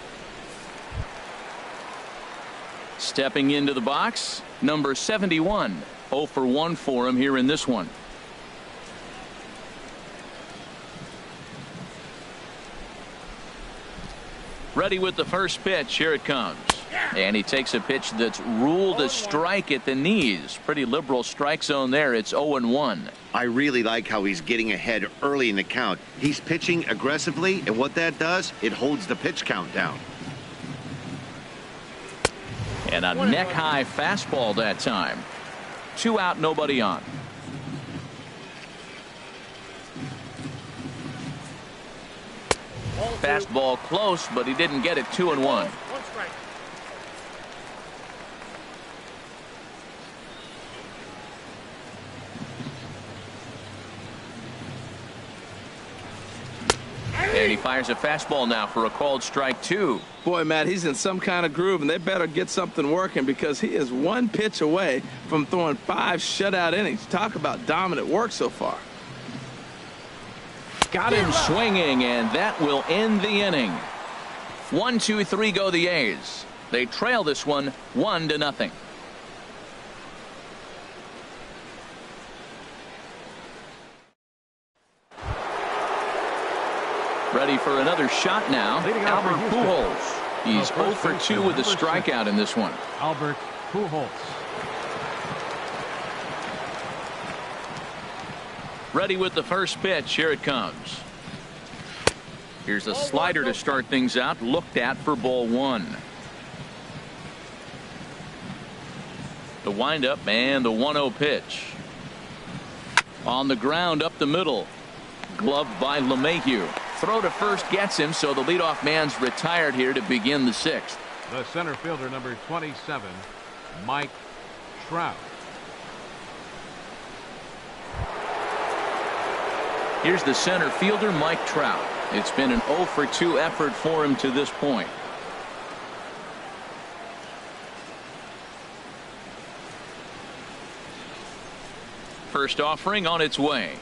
Stepping into the box, number 71. 0 for 1 for him here in this one. Ready with the first pitch. Here it comes. And he takes a pitch that's ruled a strike at the knees. Pretty liberal strike zone there. It's 0-1. I really like how he's getting ahead early in the count. He's pitching aggressively, and what that does, it holds the pitch count down. And a neck-high fastball that time. 2 out, nobody on. Fastball close, but he didn't get it. 2-1. And he fires a fastball now for a called strike 2. Boy, Matt, he's in some kind of groove, and they better get something working because he is 1 pitch away from throwing 5 shutout innings. Talk about dominant work so far. Got him swinging, and that will end the inning. 1, 2, 3 go the A's. They trail this one 1-0. Ready for another shot now. Albert Pujols. He's 0 for 2 with a strikeout in this one. Albert Pujols. Ready with the first pitch. Here it comes. Here's a slider to start things out. Looked at for ball 1. The windup and the 1-0 pitch. On the ground up the middle. Gloved by LeMahieu. Throw to first gets him, so the leadoff man's retired here to begin the sixth. The center fielder, number 27, Mike Trout. Here's the center fielder, Mike Trout. It's been an 0 for 2 effort for him to this point. First offering on its way.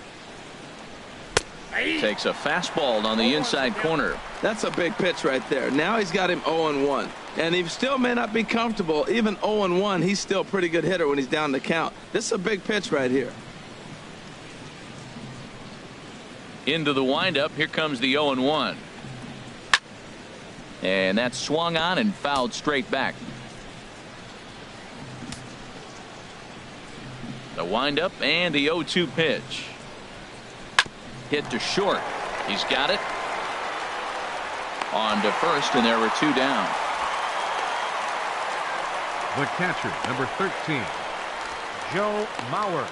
Takes a fastball on the inside corner. That's a big pitch right there. Now he's got him 0-1. And he still may not be comfortable. Even 0-1, he's still a pretty good hitter when he's down the count. This is a big pitch right here. Into the windup. Here comes the 0-1. And that's swung on and fouled straight back. The windup and the 0-2 pitch. Hit to short. He's got it. On to first, and there were 2 down. The catcher, number 13, Joe Mauer.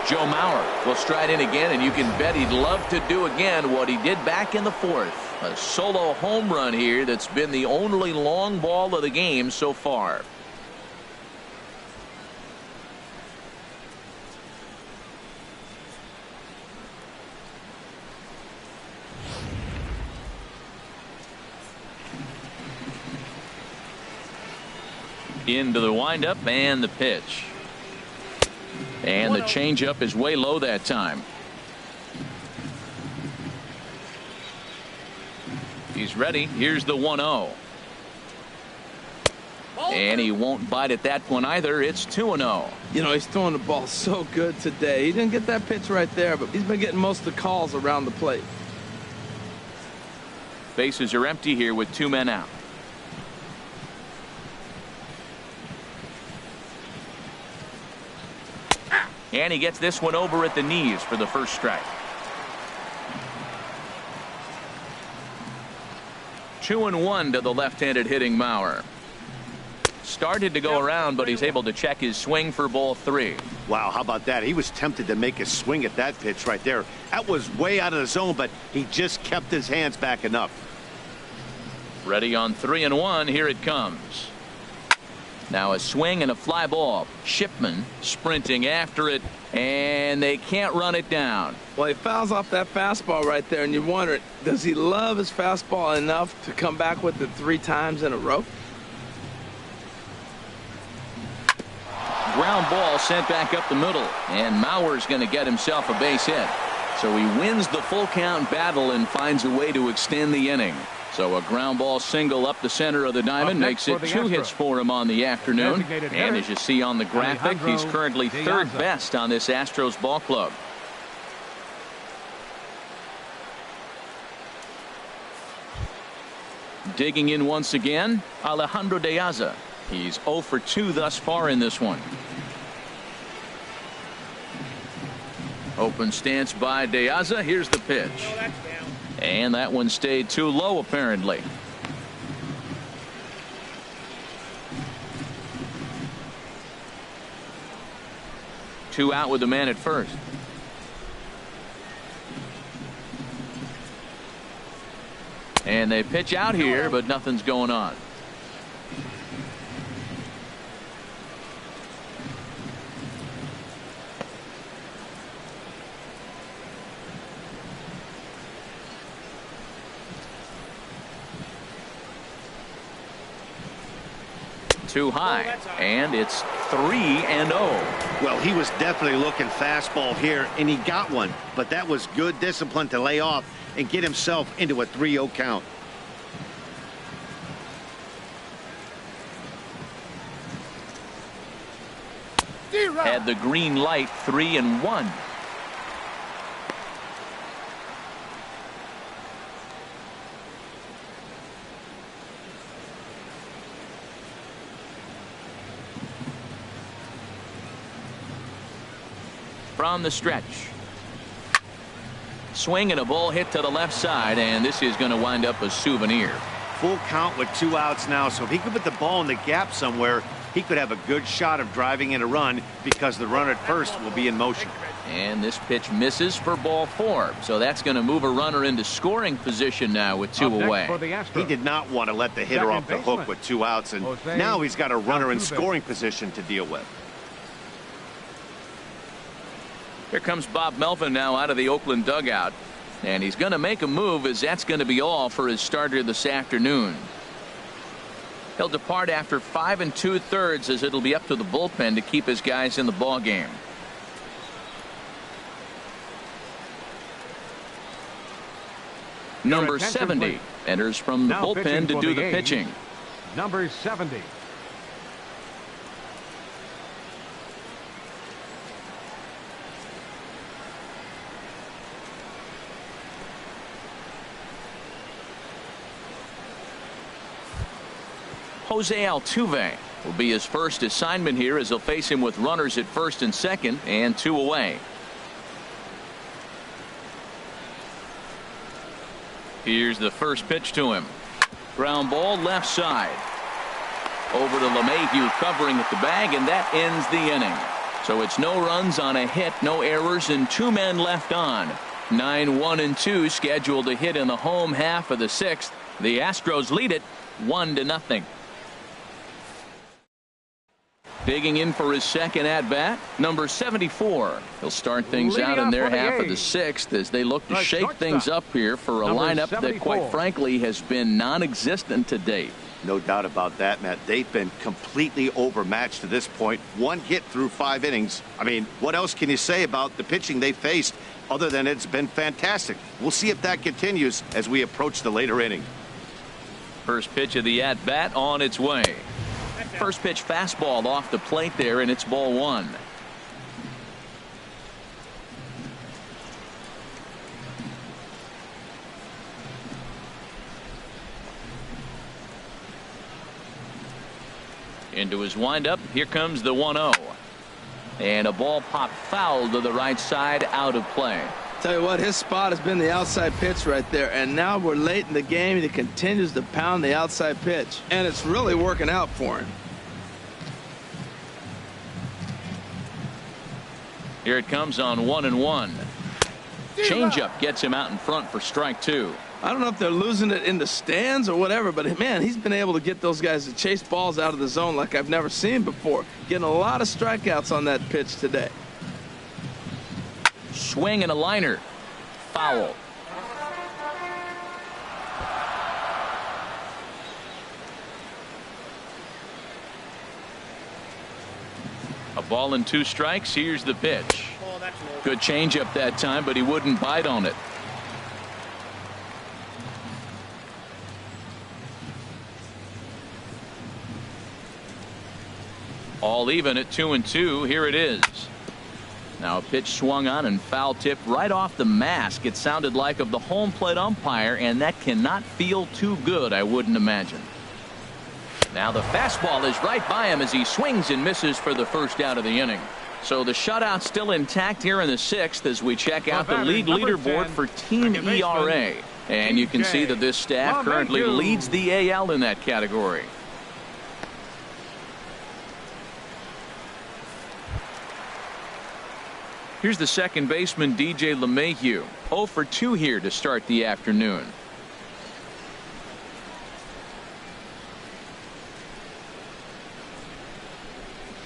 Joe Mauer will stride in again, and you can bet he'd love to do again what he did back in the 4th. A solo home run here that's been the only long ball of the game so far. Into the windup and the pitch. And the changeup is way low that time. He's ready. Here's the 1-0. And he won't bite at that one either. It's 2-0. You know, he's throwing the ball so good today. He didn't get that pitch right there, but he's been getting most of the calls around the plate. Bases are empty here with 2 men out. And he gets this one over at the knees for the first strike. 2-1 to the left-handed hitting Mauer. Started to go around, but he's able to check his swing for ball 3. Wow, how about that? He was tempted to make a swing at that pitch right there. That was way out of the zone, but he just kept his hands back enough. Ready on 3-1. Here it comes. Now a swing and a fly ball. Shipman sprinting after it, and they can't run it down. Well, he fouls off that fastball right there, and you wonder, does he love his fastball enough to come back with it 3 times in a row? Ground ball sent back up the middle, and Mauer's going to get himself a base hit. So he wins the full count battle and finds a way to extend the inning. So a ground ball single up the center of the diamond makes it 2 hits for him on the afternoon. And as you see on the graphic, he's currently 3rd best on this Astros ball club. Digging in once again, Alejandro De Aza. He's 0 for 2 thus far in this one. Open stance by De Aza. Here's the pitch. And that one stayed too low, apparently. Two out with the man at first. And they pitch out here, but nothing's going on. Too high, and it's 3-0. Well, he was definitely looking fastball here, and he got one. But that was good discipline to lay off and get himself into a 3-0 count. Had the green light, 3-1. From the stretch. Swing and a ball hit to the left side, and this is going to wind up a souvenir. Full count with 2 outs now, so if he could put the ball in the gap somewhere, he could have a good shot of driving in a run because the runner at first will be in motion. And this pitch misses for ball 4. So that's going to move a runner into scoring position now with 2 away. He did not want to let the hitter off the hook with 2 outs, and now he's got a runner in scoring position to deal with. Here comes Bob Melvin now out of the Oakland dugout. And he's going to make a move, as that's going to be all for his starter this afternoon. He'll depart after 5 2/3, as it'll be up to the bullpen to keep his guys in the ball game. Number 70 enters from the bullpen to do the pitching. Number 70. Jose Altuve will be his first assignment here, as he'll face him with runners at first and second and 2 away. Here's the first pitch to him. Ground ball left side. Over to LeMahieu, covering at the bag, and that ends the inning. So it's no runs on a hit, no errors, and 2 men left on. 9-1-2 scheduled to hit in the home half of the 6th. The Astros lead it 1-0. Digging in for his second at bat, number 74. He'll start things out in their half of the 6th as they look to shake things up here for a lineup that, quite frankly, has been non-existent to date. No doubt about that, Matt. They've been completely overmatched to this point. 1 hit through 5 innings. I mean, what else can you say about the pitching they faced other than it's been fantastic? We'll see if that continues as we approach the later inning. First pitch of the at-bat on its way. First pitch fastball off the plate there, and it's ball 1. Into his windup. Here comes the 1-0. And a ball popped foul to the right side, out of play. Tell you what, his spot has been the outside pitch right there, and now we're late in the game and he continues to pound the outside pitch, and it's really working out for him. Here it comes on 1-1. Changeup gets him out in front for strike 2. I don't know if they're losing it in the stands or whatever, but man, he's been able to get those guys to chase balls out of the zone like I've never seen before. Getting a lot of strikeouts on that pitch today. Swing and a liner. Foul. A ball and 2 strikes. Here's the pitch. Good changeup that time, but he wouldn't bite on it. All even at 2-2. Here it is. Now a pitch swung on and foul tipped right off the mask, it sounded like, of the home plate umpire, and that cannot feel too good, I wouldn't imagine. Now the fastball is right by him as he swings and misses for the first out of the inning. So the shutout still intact here in the 6th as we check out the league leaderboard for team ERA. And you can see that this staff currently leads the AL in that category. Here's the second baseman, DJ LeMahieu. 0 for 2 here to start the afternoon.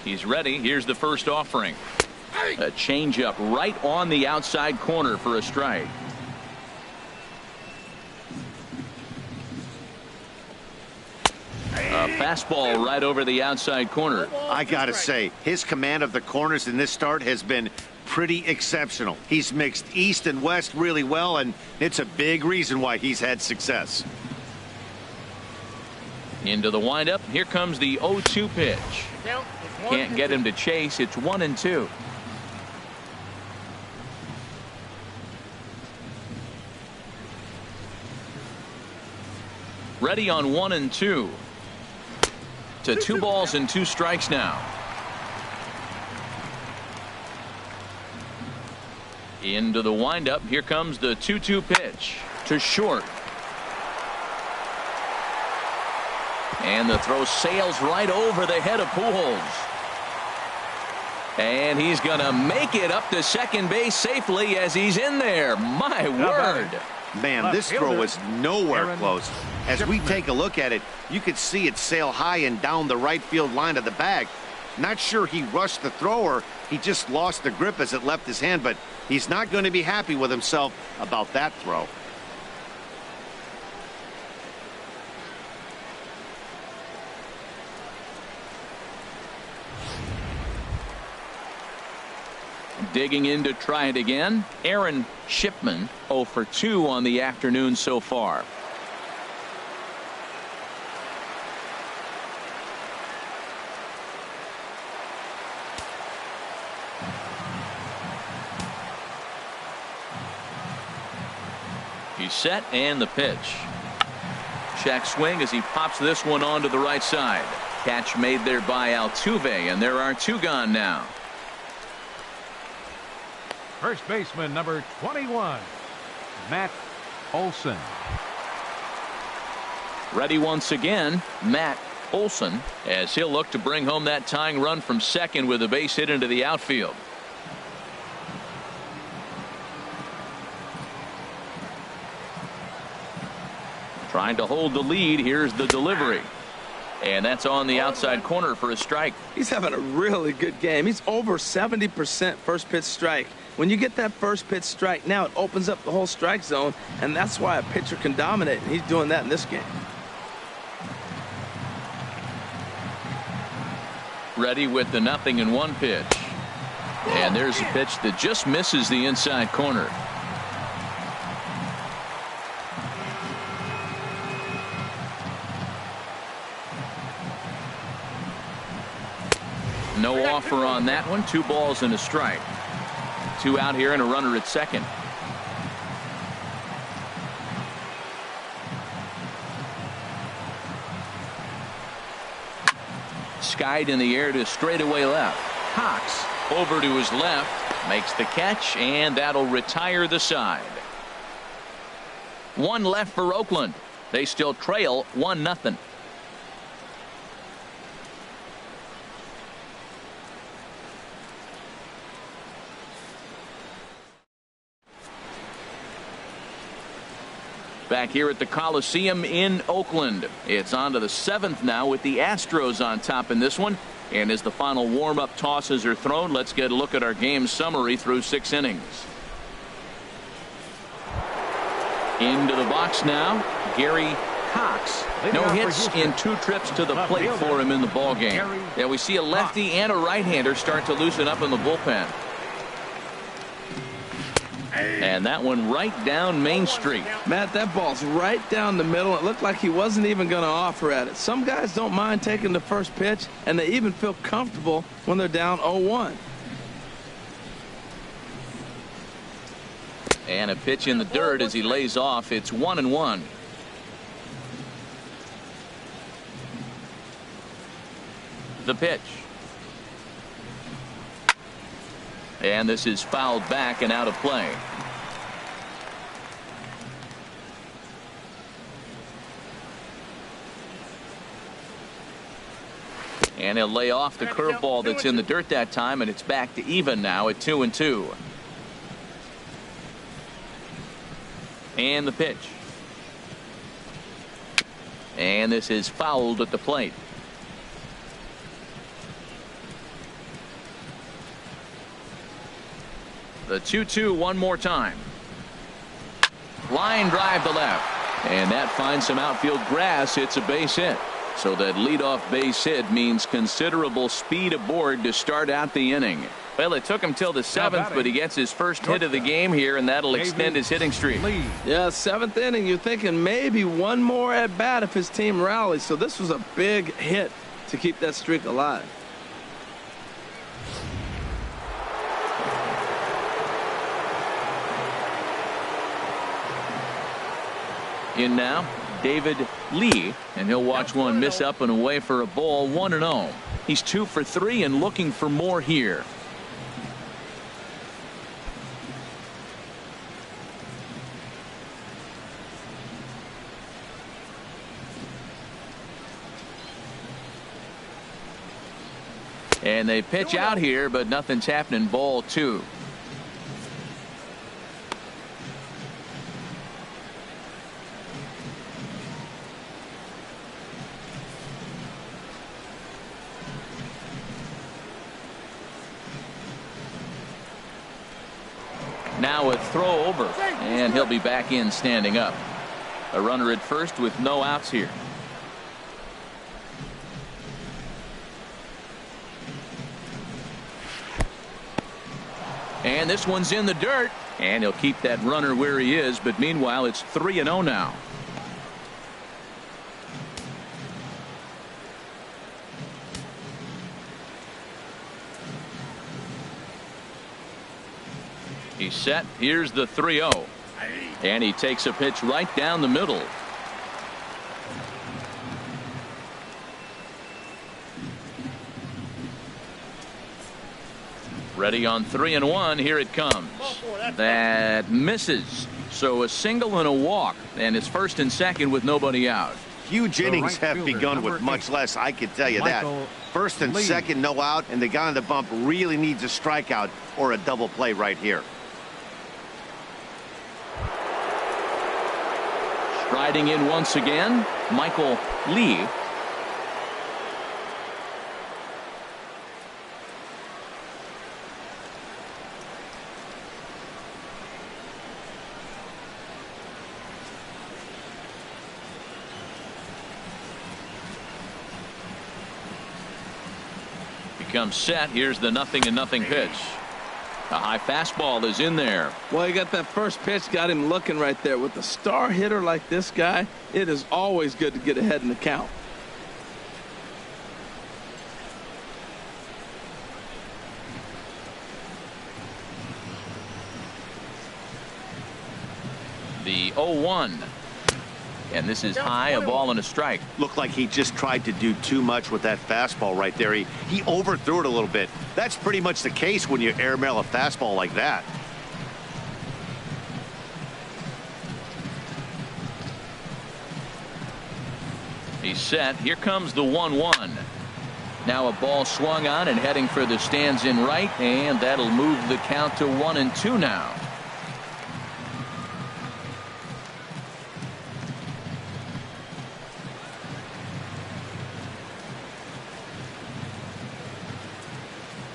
He's ready. Here's the first offering. A changeup right on the outside corner for a strike. A fastball right over the outside corner. I gotta say, his command of the corners in this start has been pretty exceptional. He's mixed east and west really well, and it's a big reason why he's had success. Into the windup. Here comes the 0-2 pitch. Can't get him to chase. It's 1-2. Ready on 1-2. To 2 balls and 2 strikes now. Into the windup. Here comes the 2-2 pitch to short. And the throw sails right over the head of Pujols. And he's going to make it up to second base safely as he's in there. My word. Man, this throw is nowhere close. As we take a look at it, you could see it sail high and down the right field line of the bag. Not sure he rushed the thrower. He just lost the grip as it left his hand, but he's not going to be happy with himself about that throw. Digging in to try it again, Aaron Shipman, 0 for 2 on the afternoon so far. He's set and the pitch. Check swing as he pops this one onto the right side. Catch made there by Altuve, and there are 2 gone now. First baseman number 21, Matt Olson. Ready once again, Matt Olson, as he'll look to bring home that tying run from second with a base hit into the outfield. Trying to hold the lead. Here's the delivery. And that's on the outside corner for a strike. He's having a really good game. He's over 70% first pitch strike. When you get that first pitch strike, now it opens up the whole strike zone, and that's why a pitcher can dominate, and he's doing that in this game. Ready with the 0-1 pitch. And there's a pitch that just misses the inside corner. No offer on that one. 2 balls and a strike. 2 out here and a runner at second. Skied in the air to straightaway left. Cox over to his left, makes the catch, and that'll retire the side. 1 left for Oakland. They still trail 1-0. Back here at the Coliseum in Oakland. It's on to the 7th now with the Astros on top in this one. And as the final warm-up tosses are thrown, let's get a look at our game summary through 6 innings. Into the box now, Gary Cox. No hits in 2 trips to the plate for him in the ballgame. Yeah, we see a lefty and a right-hander start to loosen up in the bullpen. And that one right down Main Street. Matt, that ball's right down the middle. It looked like he wasn't even going to offer at it. Some guys don't mind taking the first pitch, and they even feel comfortable when they're down 0-1. And a pitch in the dirt as he lays off. It's 1-1. The pitch. And this is fouled back and out of play. And he'll lay off the curveball that's in the dirt that time, and it's back to even now at 2-2. And the pitch. And this is fouled at the plate. The 2-2 one more time. Line drive to left. And that finds some outfield grass. It's a base hit. So that leadoff base hit means considerable speed aboard to start out the inning. Well, it took him till the 7th, but he gets his first hit of the game here, and that'll extend his hitting streak. Yeah, 7th inning. You're thinking maybe one more at bat if his team rallies. So this was a big hit to keep that streak alive. In now, David Lee, and he'll watch one miss up and away for a ball. 1-0. He's 2 for 3 and looking for more here. And they pitch out here, but nothing's happening. Ball 2. Now a throw over, and he'll be back in standing up. A runner at first with no outs here. And this one's in the dirt, and he'll keep that runner where he is, but meanwhile it's 3-0 now. He's set. Here's the 3-0. And he takes a pitch right down the middle. Ready on 3-1. Here it comes. That misses. So a single and a walk. And it's first and second with nobody out. Huge innings have begun with much less, I can tell you that. First and second, no out, and the guy on the bump really needs a strikeout or a double play right here. Striding in once again, Michael Lee. Becomes set. Here's the 0-0 pitch. A high fastball is in there. Well, he got that first pitch, got him looking right there. With a star hitter like this guy, it is always good to get ahead in the count. The 0-1. And this is high, a ball and a strike. Looked like he just tried to do too much with that fastball right there. He overthrew it a little bit. That's pretty much the case when you airmail a fastball like that. He's set. Here comes the 1-1. Now a ball swung on and heading for the stands in right, and that'll move the count to 1-2 now.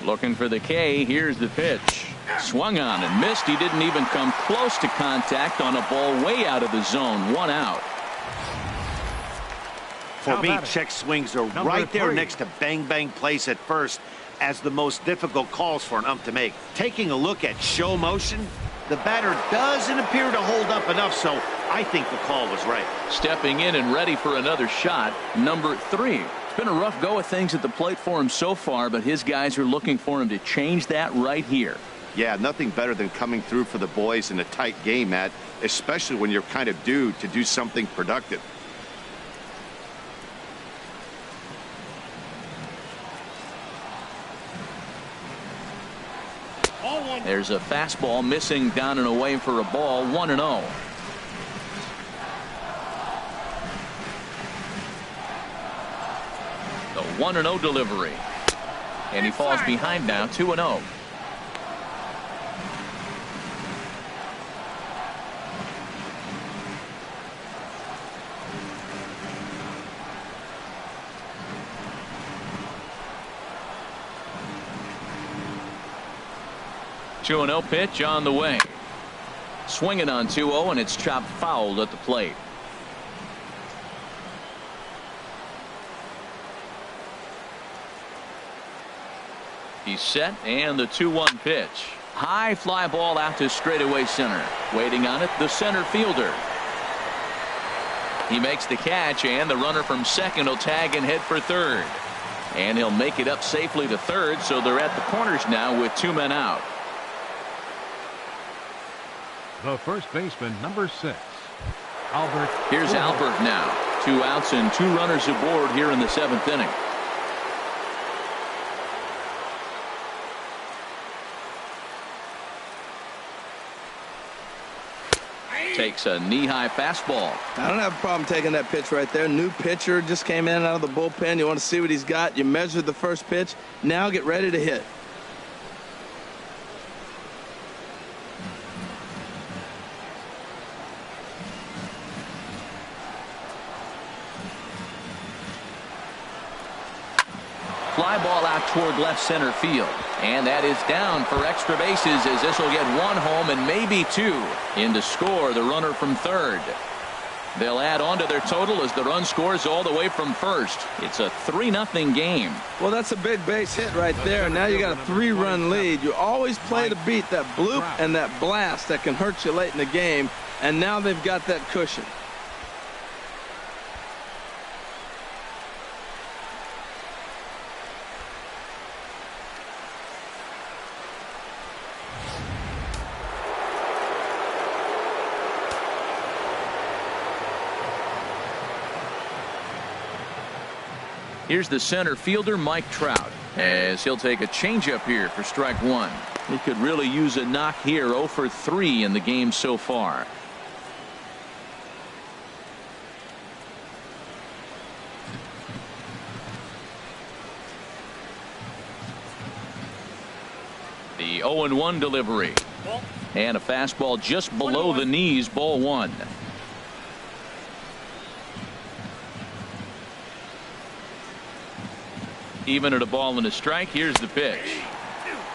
Looking for the K. Here's the pitch. Swung on and missed. He didn't even come close to contact on a ball way out of the zone. 1 out. For me, check swings are right there next to bang plays at first as the most difficult calls for an ump to make. Taking a look at show motion, the batter doesn't appear to hold up enough, so I think the call was right. Stepping in and ready for another shot, number 3. It's been a rough go of things at the plate for him so far, but his guys are looking for him to change that right here. Yeah, nothing better than coming through for the boys in a tight game, Matt, especially when you're kind of due to do something productive. There's a fastball missing down and away for a ball. 1-0. The 1-0 delivery. And he falls behind now. 2-0. Two 2-0 pitch on the way. Swinging on 2-0, and it's chopped foul at the plate. He's set, and the 2-1 pitch. High fly ball out to straightaway center. Waiting on it, the center fielder. He makes the catch, and the runner from second will tag and head for third. And he'll make it up safely to third, so they're at the corners now with 2 men out. The first baseman, number 6, Albert. Here's Albert now. 2 outs and 2 runners aboard here in the 7th inning. Takes a knee-high fastball. I don't have a problem taking that pitch right there. New pitcher just came in out of the bullpen. You want to see what he's got. You measured the first pitch. Now get ready to hit. Fly ball out toward left center field. And that is down for extra bases as this will get one home and maybe two. In to score the runner from third. They'll add on to their total as the run scores all the way from first. It's a 3-0 game. Well, that's a big base hit right there. Now you got a 3-run lead. You always play to beat that bloop and that blast that can hurt you late in the game. And now they've got that cushion. Here's the center fielder, Mike Trout, as he'll take a changeup here for strike one. He could really use a knock here. 0 for 3 in the game so far. The 0-1 delivery. And a fastball just below the knees, ball one. Even at a ball and a strike, here's the pitch.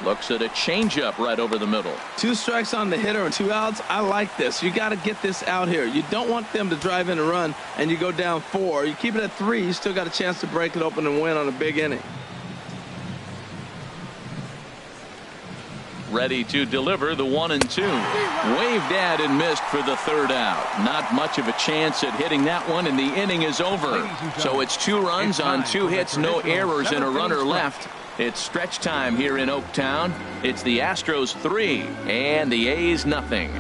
Looks at a changeup right over the middle. 2 strikes on the hitter and 2 outs. I like this. You got to get this out here. You don't want them to drive in a run and you go down 4. You keep it at 3. You still got a chance to break it open and win on a big inning. Ready to deliver the 1-2. Waved at and missed for the third out. Not much of a chance at hitting that one, and the inning is over. So it's 2 runs on 2 hits, no errors, and a runner left. It's stretch time here in Oaktown. It's the Astros 3 and the A's nothing.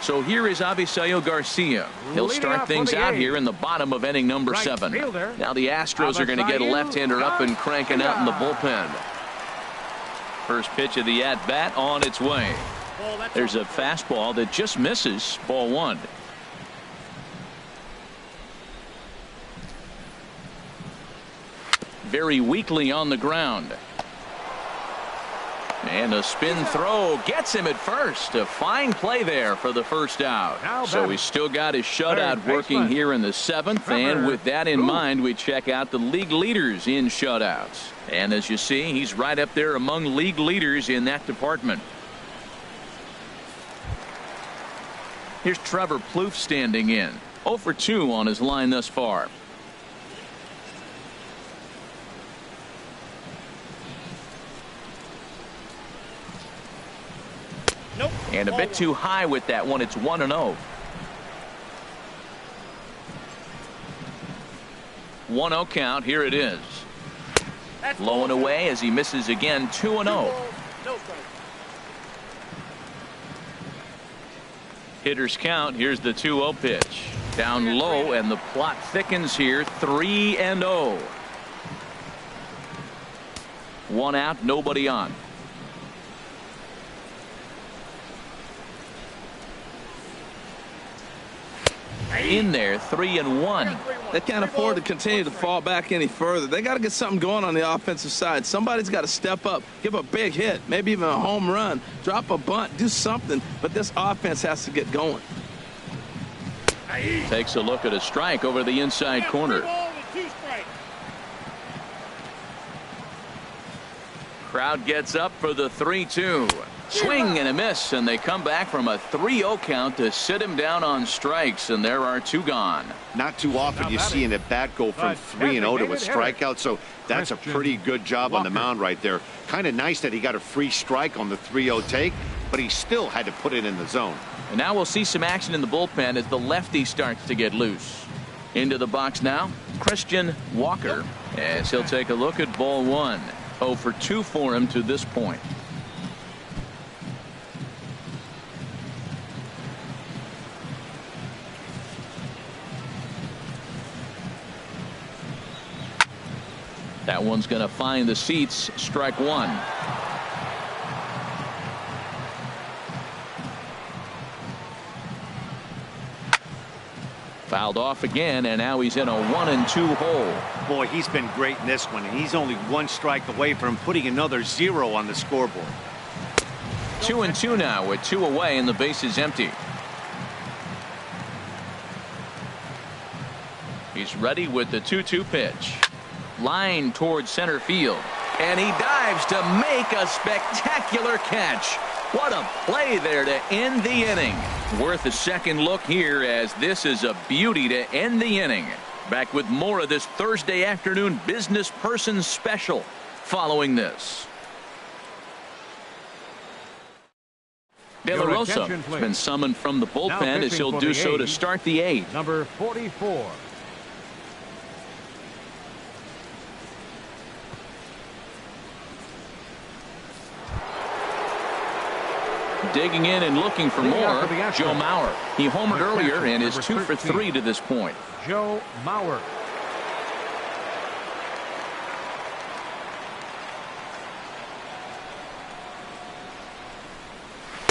So here is Avisail Garcia. He'll start things out here in the bottom of inning number 7. Now the Astros are going to get a left-hander up and cranking out in the bullpen. First pitch of the at-bat on its way. There's a fastball that just misses, ball 1. Very weakly on the ground. And a spin throw gets him at first. A fine play there for the first out. So he's still got his shutout working here in the 7th. And with that in mind, we check out the league leaders in shutouts. And as you see, he's right up there among league leaders in that department. Here's Trevor Plouffe standing in. 0 for 2 on his line thus far. And a bit too high with that one. It's 1-0. 1-0 count. Here it is. Low and away as he misses again. 2-0. Hitters count. Here's the 2-0 pitch. Down low, and the plot thickens here. 3-0. 1 out, nobody on. In there, 3-1. They can't afford to continue to fall back any further. They got to get something going on the offensive side. Somebody's got to step up, give a big hit, maybe even a home run, drop a bunt, do something. But this offense has to get going. Takes a look at a strike over the inside corner. Crowd gets up for the 3-2. Swing and a miss, and they come back from a 3-0 count to sit him down on strikes, and there are 2 gone. Not too often you see an at-bat go from 3-0 to a strikeout, so that's a pretty good job on the mound right there. Kind of nice that he got a free strike on the 3-0 take, but he still had to put it in the zone. And now we'll see some action in the bullpen as the lefty starts to get loose. Into the box now, Christian Walker, as he'll take a look at ball 1. 0 for 2 for him to this point. That one's going to find the seats. Strike 1. Fouled off again, and now he's in a 1-2 hole. Boy, he's been great in this one, and he's only one strike away from putting another 0 on the scoreboard. 2-2 now with 2 away and the base is empty. He's ready with the 2-2 pitch. Line towards center field. And he dives to make a spectacular catch. What a play there to end the inning. Worth a second look here, as this is a beauty to end the inning. Back with more of this Thursday afternoon business person special following this. De La Rosa has been summoned from the bullpen as he'll do so to start the 8th. Number 44. Digging in and looking for more, Joe Mauer. He homered earlier and is 2 for 3 to this point. Joe Mauer.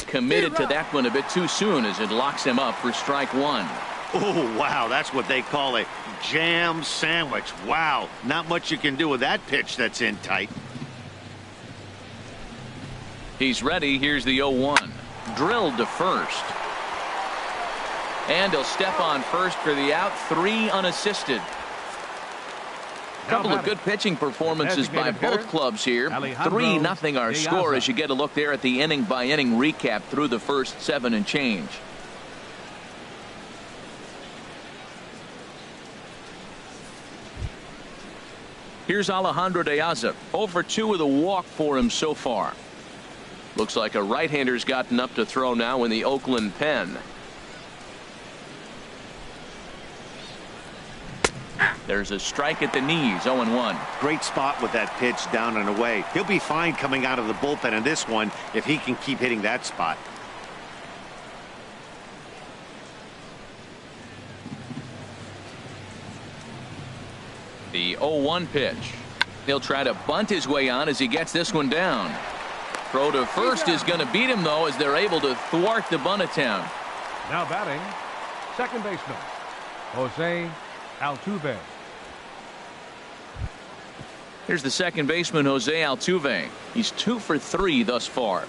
Committed to that one a bit too soon as it locks him up for strike 1. Oh, wow, that's what they call a jam sandwich. Wow, not much you can do with that pitch that's in tight. He's ready. Here's the 0-1. Drilled to first. And he'll step on first for the out. 3 unassisted. Couple of good pitching performances by both clubs here. 3-0 our score as you get a look there at the inning by inning recap through the first 7 and change. Here's Alejandro De Aza. 0 for 2 with a walk for him so far. Looks like a right-hander's gotten up to throw now in the Oakland pen. There's a strike at the knees. 0-1. Great spot with that pitch down and away. He'll be fine coming out of the bullpen in this one if he can keep hitting that spot. The 0-1 pitch. He'll try to bunt his way on as he gets this one down. Throw to first is going to beat him, though, as they're able to thwart the bunt attempt. Now batting, second baseman, Jose Altuve. Here's the second baseman, Jose Altuve. He's 2 for 3 thus far.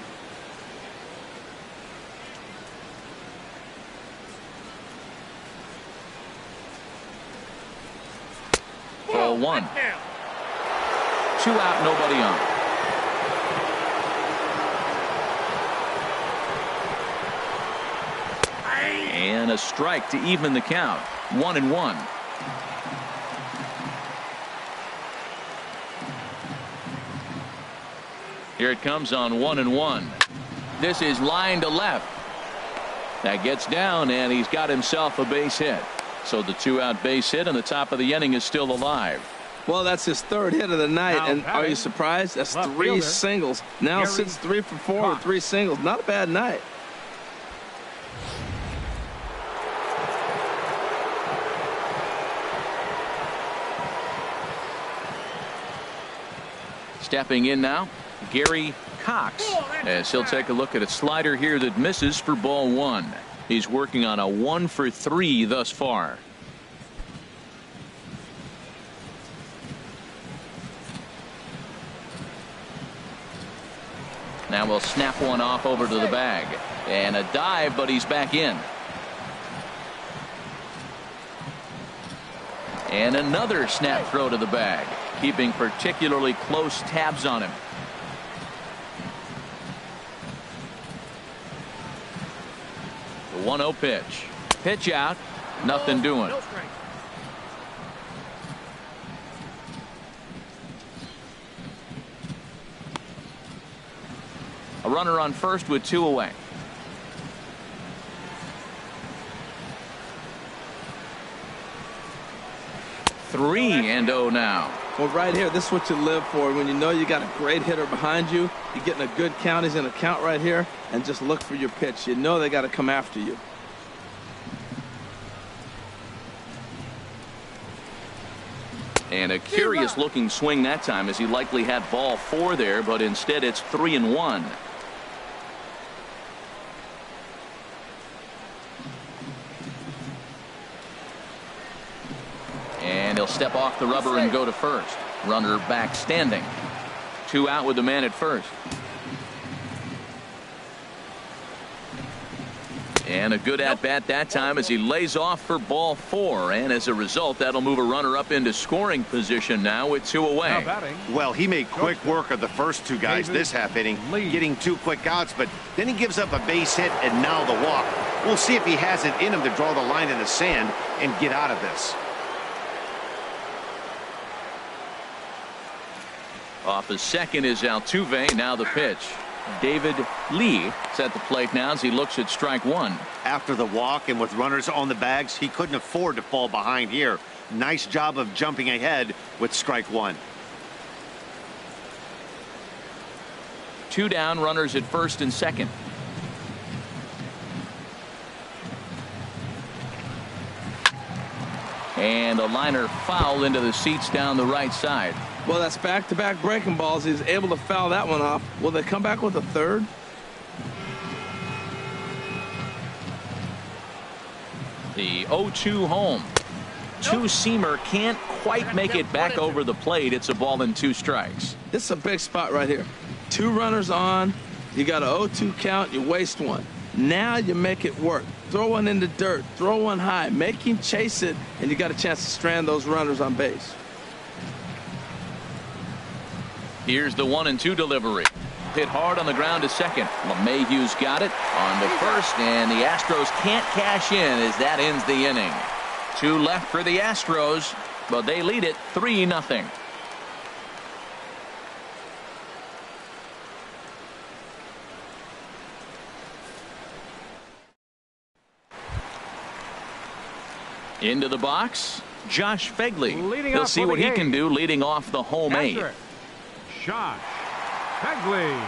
Ball 1. 2 out, nobody on. And a strike to even the count. 1-1. Here it comes on 1-1. This is line to left. That gets down, and he's got himself a base hit. So the 2-out base hit on the top of the inning is still alive. Well, that's his 3rd hit of the night, Now and are you surprised? That's 3 singles. Now sits 3 for 4 with 3 singles. Not a bad night. Stepping in now, Gary Cox, as he'll take a look at a slider here that misses for ball 1. He's working on a 1 for 3 thus far. Now we'll snap one off over to the bag. And a dive, but he's back in. And another snap throw to the bag, keeping particularly close tabs on him. The 1-0 pitch. Pitch out. Nothing doing. A runner on first with 2 away. Three and 0 now. Well, right here, this is what you live for. When you know you got a great hitter behind you, you're getting a good count. He's in a count right here, and just look for your pitch. You know they got to come after you. And a curious looking swing that time, as he likely had ball 4 there, but instead it's 3-1. he'll step off the rubber and go to first. Runner back standing. 2 out with the man at first. And a good at-bat that time as he lays off for ball 4. And as a result, that'll move a runner up into scoring position now with 2 away. Well, he made quick work of the first 2 guys this half inning, getting 2 quick outs, but then he gives up a base hit and now the walk. We'll see if he has it in him to draw the line in the sand and get out of this. Off his second is Altuve. Now the pitch. David Lee is at the plate now as he looks at strike 1. After the walk and with runners on the bags, he couldn't afford to fall behind here. Nice job of jumping ahead with strike 1. 2 down, runners at first and second. And a liner foul into the seats down the right side. Well, that's back-to-back breaking balls. He's able to foul that one off. Will they come back with a third? The 0-2 home. Two-seamer can't quite make it back over the plate. It's a ball and 2 strikes. This is a big spot right here. 2 runners on. You got an 0-2 count. You waste 1. Now you make it work. Throw one in the dirt. Throw one high. Make him chase it, and you got a chance to strand those runners on base. Here's the 1-2 delivery. Hit hard on the ground to second. LeMahieu's got it on the first, and the Astros can't cash in as that ends the inning. 2 left for the Astros, but they lead it 3-0. Into the box, Josh Phegley. He'll see what he can do leading off the home 8. Josh Phegley.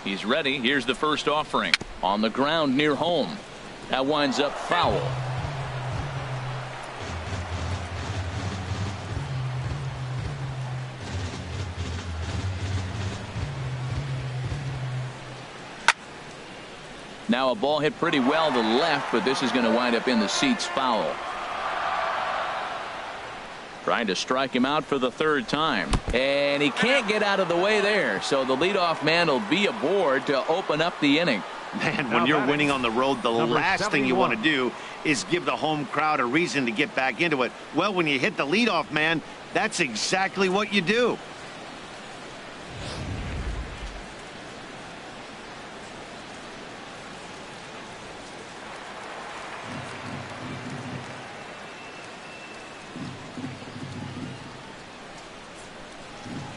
He's ready. Here's the first offering on the ground near home. That winds up foul. Now a ball hit pretty well to the left, but this is going to wind up in the seats foul. Trying to strike him out for the 3rd time. And he can't get out of the way there. So the leadoff man will be aboard to open up the inning. Man, when you're winning on the road, the last thing you want to do is give the home crowd a reason to get back into it. Well, when you hit the leadoff man, that's exactly what you do.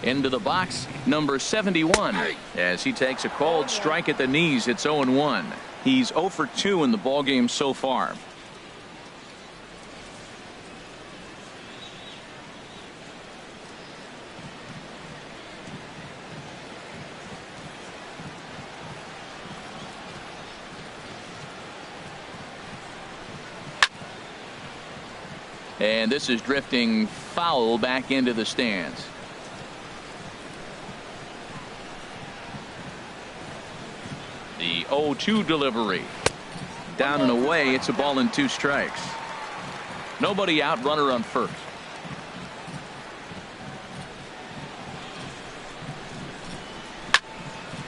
Into the box, number 71, as he takes a called strike at the knees. It's 0-1. He's 0 for 2 in the ballgame so far. And this is drifting foul back into the stands. The 0-2 delivery. Down and away. It's a ball and 2 strikes. Nobody out. Runner on first.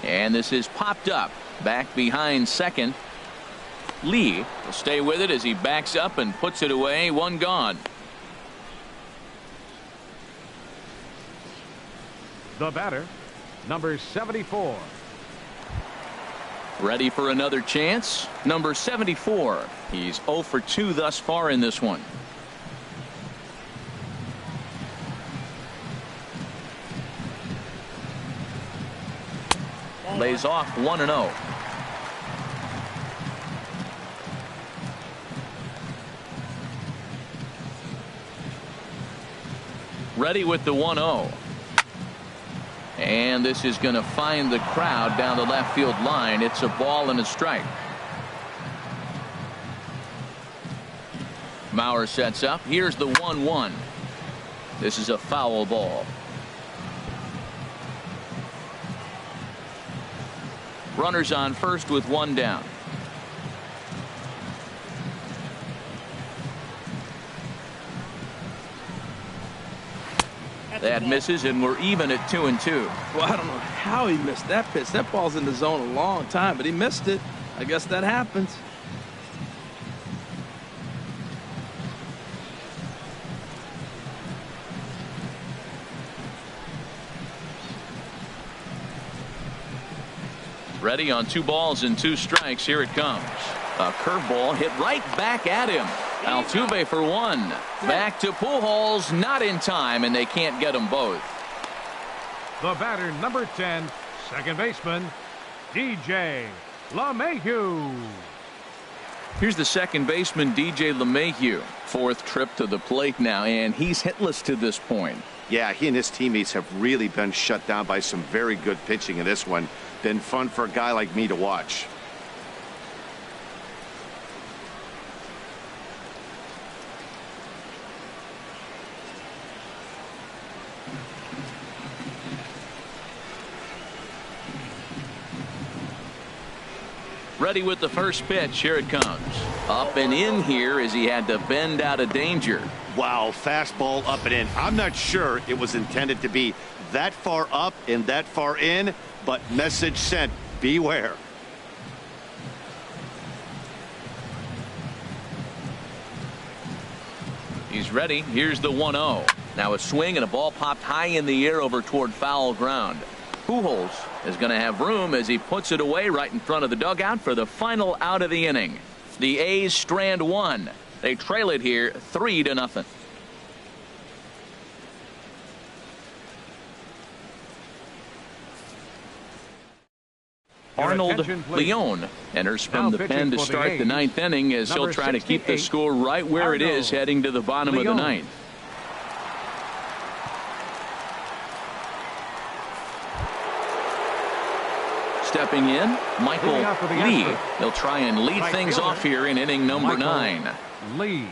And this is popped up. Back behind second. Lee will stay with it as he backs up and puts it away. 1 gone. The batter, number 74. Ready for another chance. Number 74. He's 0 for 2 thus far in this one. Lays off 1-0. Ready with the 1-0. And this is going to find the crowd down the left field line. It's a ball and a strike. Mauer sets up. Here's the 1-1. This is a foul ball. Runners on first with one down. That misses, and we're even at 2-2. Well, I don't know how he missed that pitch. That ball's in the zone a long time, but he missed it. I guess that happens. Ready on 2 balls and 2 strikes. Here it comes. A curveball hit right back at him. Altuve for 1. Back to Pujols, not in time, and they can't get them both. The batter, number 10, second baseman, DJ LeMahieu. Here's the second baseman, DJ LeMahieu. 4th trip to the plate now, and he's hitless to this point. Yeah, he and his teammates have really been shut down by some very good pitching in this one. Been fun for a guy like me to watch. Ready with the first pitch. Here it comes. Up and in here as he had to bend out of danger. Wow, fastball up and in. I'm not sure it was intended to be that far up and that far in, but message sent. Beware. He's ready. Here's the 1-0. Now a swing and a ball popped high in the air over toward foul ground. Pujols is going to have room as he puts it away right in front of the dugout for the final out of the inning. The A's strand 1. They trail it here 3-0. Arnold Leon enters from the pen to start the 9th inning as he'll try to keep the score right where it is heading to the bottom of the 9th. Stepping in, Michael Lee. They'll try and lead things off here in inning number 9. Lee.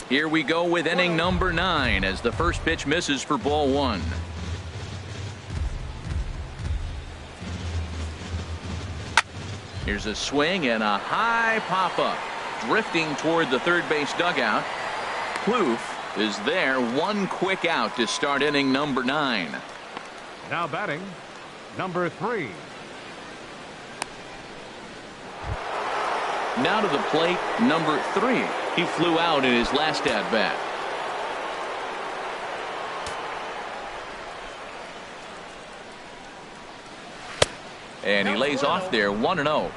Here we go with inning number 9 as the first pitch misses for ball 1. Here's a swing and a high pop-up. Drifting toward the third base dugout. Plouffe is there. One quick out to start inning number 9. Now batting, number 3. Now to the plate, number 3. He flew out in his last at-bat. And he lays off there 1-0.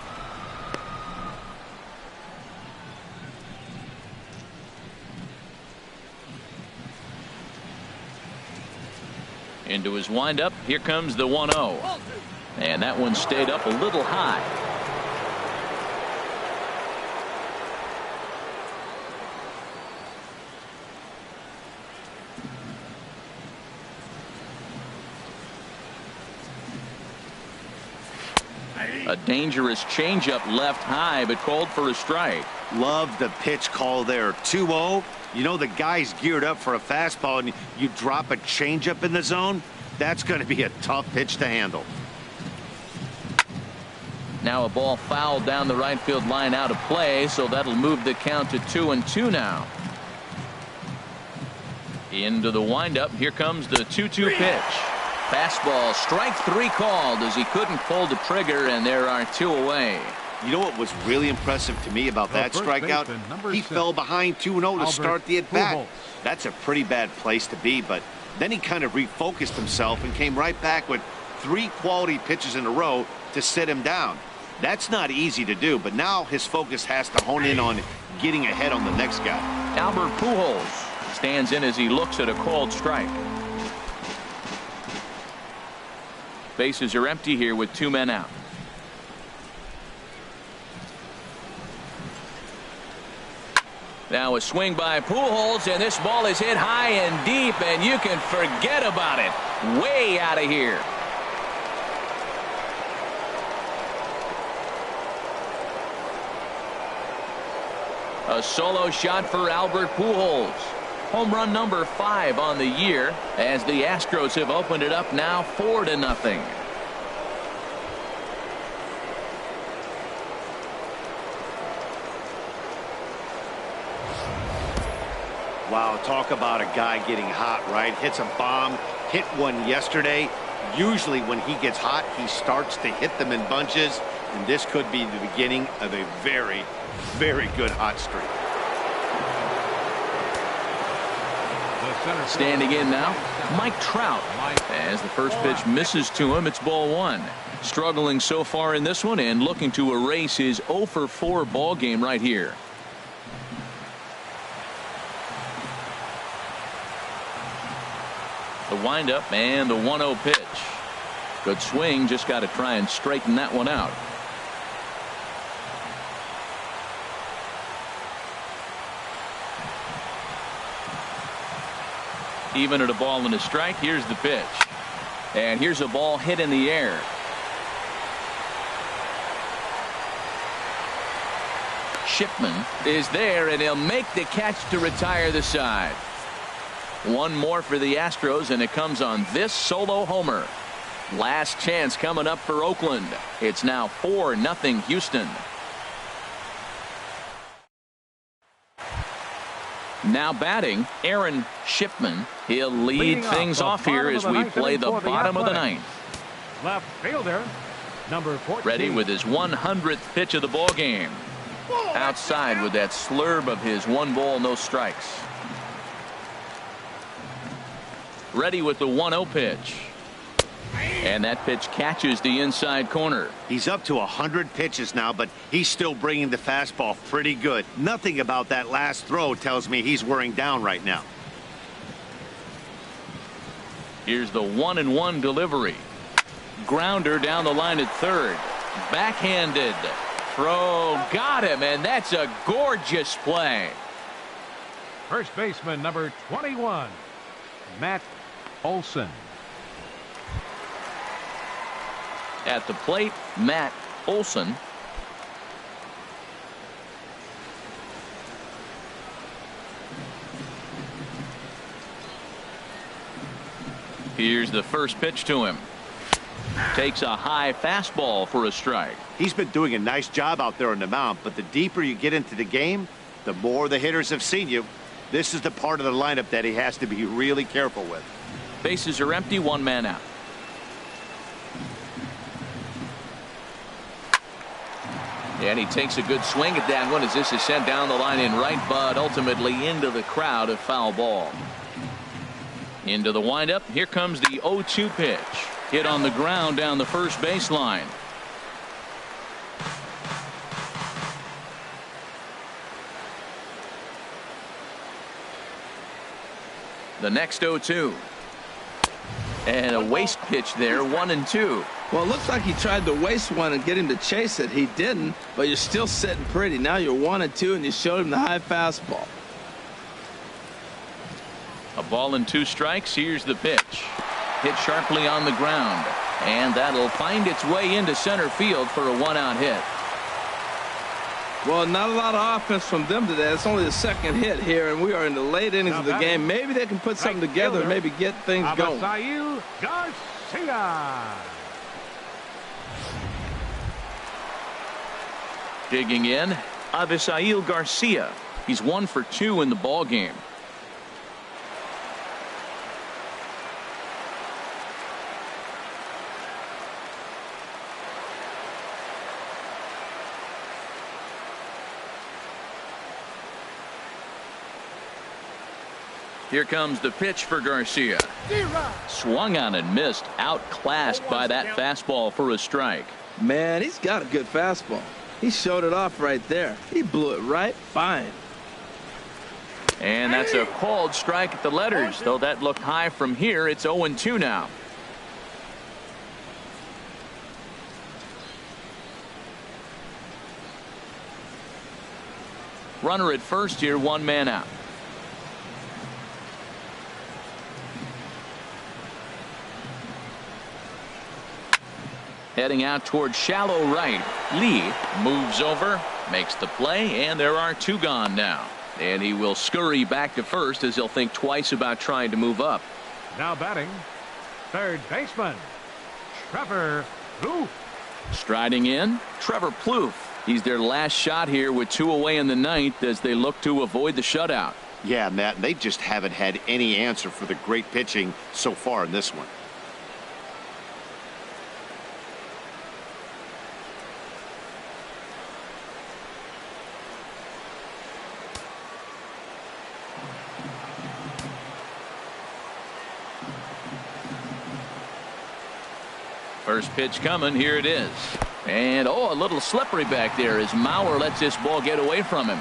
Into his windup. Here comes the 1-0. And that one stayed up a little high. A dangerous changeup left high, but called for a strike. Love the pitch call there. 2-0. You know the guy's geared up for a fastball, and you drop a changeup in the zone. That's going to be a tough pitch to handle. Now a ball fouled down the right field line out of play, so that'll move the count to 2-2 now. Into the windup. Here comes the 2-2 pitch. Fastball, strike 3 called as he couldn't pull the trigger, and there are 2 away. You know what was really impressive to me about that strikeout? He fell behind 2-0 to start the at-bat. That's a pretty bad place to be, but then he kind of refocused himself and came right back with 3 quality pitches in a row to sit him down. That's not easy to do, but now his focus has to hone in on getting ahead on the next guy. Albert Pujols stands in as he looks at a called strike. Bases are empty here with 2 men out. Now a swing by Pujols, and this ball is hit high and deep, and you can forget about it. Way out of here. A solo shot for Albert Pujols. Home run number 5 on the year as the Astros have opened it up now 4-0. Wow, talk about a guy getting hot, right? Hits a bomb, hit one yesterday. Usually when he gets hot, he starts to hit them in bunches, and this could be the beginning of a very, very good hot streak. Standing in now, Mike Trout. As the first pitch misses to him, it's ball 1. Struggling so far in this one and looking to erase his 0-for-4 ball game right here. The windup and the 1-0 pitch. Good swing, just got to try and straighten that one out. Even at a ball and a strike, here's the pitch. And here's a ball hit in the air. Shipman is there, and he'll make the catch to retire the side. One more for the Astros, and it comes on this solo homer. Last chance coming up for Oakland. It's now 4-0 Houston. Now batting, Aaron Shipman. He'll lead things off here as we play the bottom of the 9th. Left fielder, number 14. Ready with his 100th pitch of the ball game. Outside with that slurve of his 1 ball, no strikes. Ready with the 1-0 pitch. And that pitch catches the inside corner. He's up to 100 pitches now, but he's still bringing the fastball pretty good. Nothing about that last throw tells me he's wearing down right now. Here's the 1-1 delivery. Grounder down the line at third. Backhanded. Throw got him, and that's a gorgeous play. First baseman number 21, Matt Olson. At the plate, Matt Olson. Here's the first pitch to him. Takes a high fastball for a strike. He's been doing a nice job out there on the mound, but the deeper you get into the game, the more the hitters have seen you. This is the part of the lineup that he has to be really careful with. Bases are empty, 1 man out. And he takes a good swing at that one as this is sent down the line in right, but ultimately into the crowd, a foul ball. Into the windup. Here comes the 0-2 pitch. Hit on the ground down the first baseline. The next 0-2. And a waste pitch there, 1-2. Well, it looks like he tried to waste one and get him to chase it. He didn't, but you're still sitting pretty. Now you're 1-2, and you showed him the high fastball. A ball and 2 strikes. Here's the pitch. Hit sharply on the ground. And that'll find its way into center field for a 1-out hit. Well, not a lot of offense from them today. It's only the second hit here, and we are in the late innings of the game. Maybe they can put something together and maybe get things going. Avisail Garcia. Digging in, Avisail Garcia. He's 1 for 2 in the ball game. Here comes the pitch for Garcia. Swung on and missed. Outclassed by that fastball for a strike. Man, he's got a good fastball. He showed it off right there. He blew it right fine. And that's a called strike at the letters. Though that looked high from here, it's 0-2 now. Runner at first here, 1 man out. Heading out towards shallow right. Lee moves over, makes the play, and there are 2 gone now. And he will scurry back to first as he'll think twice about trying to move up. Now batting, third baseman, Trevor Plouffe. Striding in, Trevor Plouffe. He's their last shot here with 2 away in the ninth as they look to avoid the shutout. Yeah, Matt, they just haven't had any answer for the great pitching so far in this one. First pitch coming. Here it is. And, a little slippery back there as Mauer lets this ball get away from him.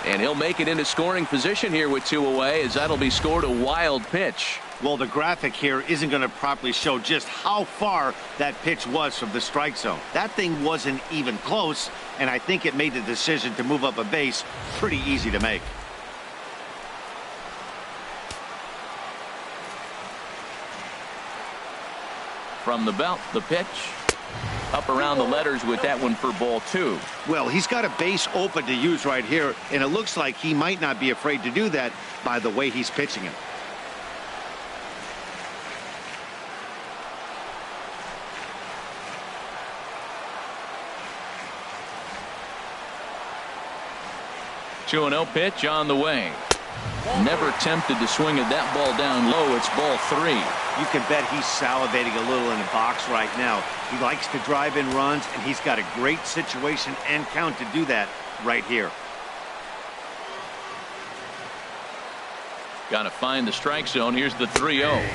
And he'll make it into scoring position here with 2 away as that'll be scored a wild pitch. Well, the graphic here isn't going to properly show just how far that pitch was from the strike zone. That thing wasn't even close, and I think it made the decision to move up a base pretty easy to make. From the belt, the pitch. Up around the letters with that one for ball 2. Well, he's got a base open to use right here, and it looks like he might not be afraid to do that by the way he's pitching it. Two 2-0 pitch on the way. Never tempted to swing at that ball down low. It's ball 3. You can bet he's salivating a little in the box right now. He likes to drive in runs, and he's got a great situation and count to do that right here. Got to find the strike zone. Here's the 3-0.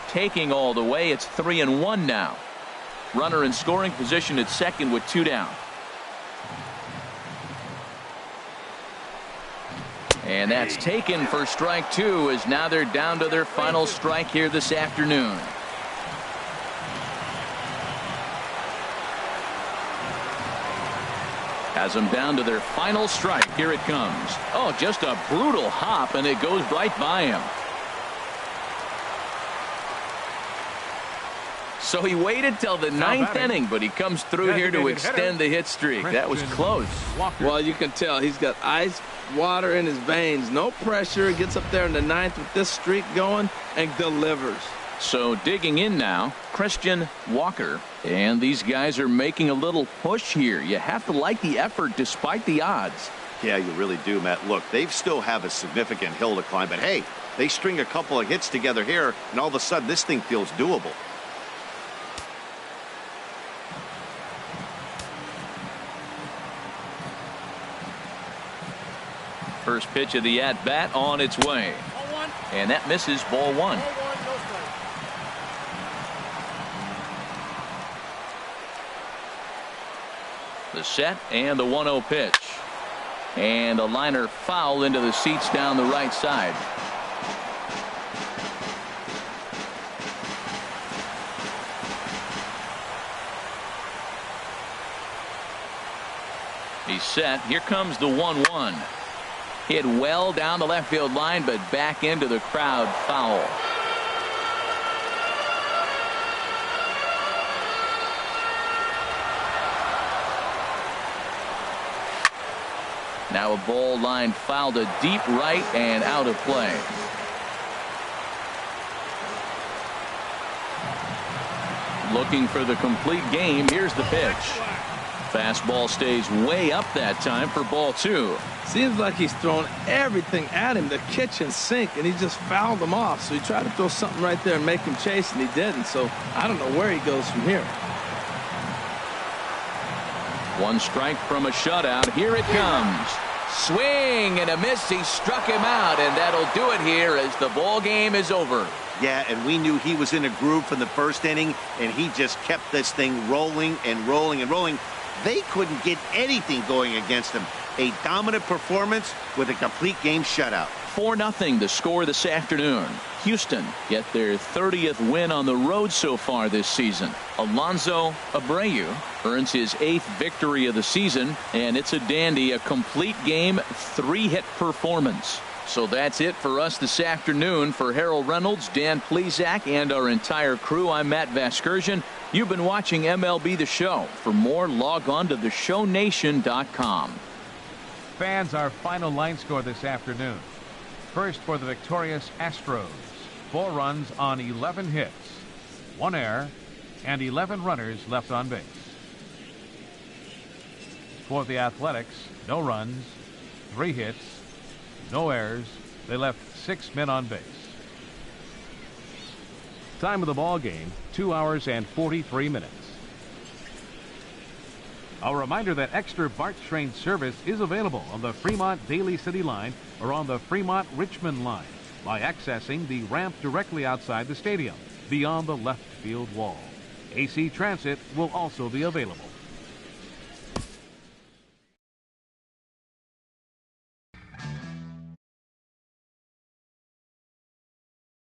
Taking all the way. It's 3-1 now. Runner in scoring position at second with 2 down. And that's taken for strike 2 as now they're down to their final strike here this afternoon. Has them down to their final strike. Here it comes. Oh, just a brutal hop, and it goes right by him. So he waited till the 9th inning, but he comes through here to extend the hit streak. That was close. Well, you can tell he's got ice water in his veins. No pressure. Gets up there in the 9th with this streak going and delivers. So digging in now, Christian Walker. And these guys are making a little push here. You have to like the effort despite the odds. Yeah, you really do, Matt. Look, they still have a significant hill to climb, but hey, they string a couple of hits together here, and all of a sudden this thing feels doable. First pitch of the at-bat on its way. And that misses ball 1. The set and the 1-0 pitch. And a liner foul into the seats down the right side. He's set. Here comes the 1-1. Hit well down the left field line, but back into the crowd, foul. Now a ball line foul to deep right and out of play. Looking for the complete game. Here's the pitch. Fastball stays way up that time for ball 2. Seems like he's thrown everything at him, the kitchen sink, and he just fouled them off. So he tried to throw something right there and make him chase, and he didn't. So I don't know where he goes from here. One strike from a shutout. Here it comes. Swing and a miss. He struck him out, and that'll do it here as the ball game is over. Yeah, and we knew he was in a groove from the first inning, and he just kept this thing rolling and rolling and rolling. They couldn't get anything going against him. A dominant performance with a complete game shutout. 4-0 the score this afternoon. Houston get their 30th win on the road so far this season. Alonso Abreu earns his 8th victory of the season, and it's a dandy, a complete game, 3-hit performance. So that's it for us this afternoon. For Harold Reynolds, Dan Plesac, and our entire crew, I'm Matt Vasgersian. You've been watching MLB The Show. For more, log on to theshownation.com. Fans, our final line score this afternoon. First for the victorious Astros. 4 runs on 11 hits, 1 error, and 11 runners left on base. For the Athletics, no runs, 3 hits, no errors. They left 6 men on base. Time of the ball game, 2 hours and 43 minutes. A reminder that extra BART train service is available on the Fremont Daly City line or on the Fremont Richmond line by accessing the ramp directly outside the stadium beyond the left field wall. AC Transit will also be available.